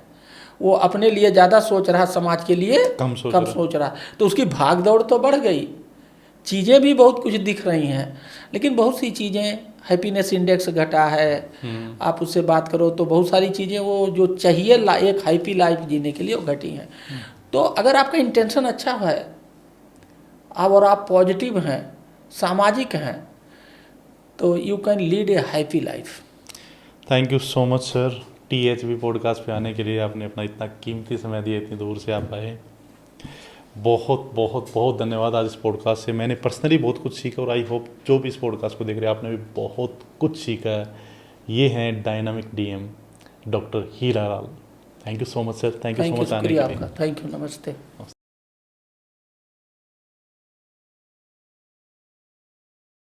वो अपने लिए ज़्यादा सोच रहा, समाज के लिए कम सोच रहा। तो उसकी भाग दौड़ तो बढ़ गई, चीज़ें भी बहुत कुछ दिख रही हैं, लेकिन बहुत सी चीज़ें, हैप्पीनेस इंडेक्स घटा है, आप उससे बात करो तो बहुत सारी चीज़ें वो जो चाहिए एक हैप्पी लाइफ जीने के लिए वो घटी हैं। तो अगर आपका इंटेंशन अच्छा है और आप पॉजिटिव हैं, सामाजिक हैं, तो you can lead A happy life. Thank you so much sir, THB podcast पे आने के लिए। आपने अपना इतना कीमती समय दिया, इतनी दूर से आप आए, बहुत बहुत बहुत धन्यवाद। आज इस पॉडकास्ट से मैंने पर्सनली बहुत कुछ सीखा और आई होप जो भी इस पॉडकास्ट को देख रहे हैं आपने भी बहुत कुछ सीखा है। ये हैं dynamic DM doctor Hira Lal. Thank you so much sir, thank you so much आने के लिए। थैंक यू, नमस्ते।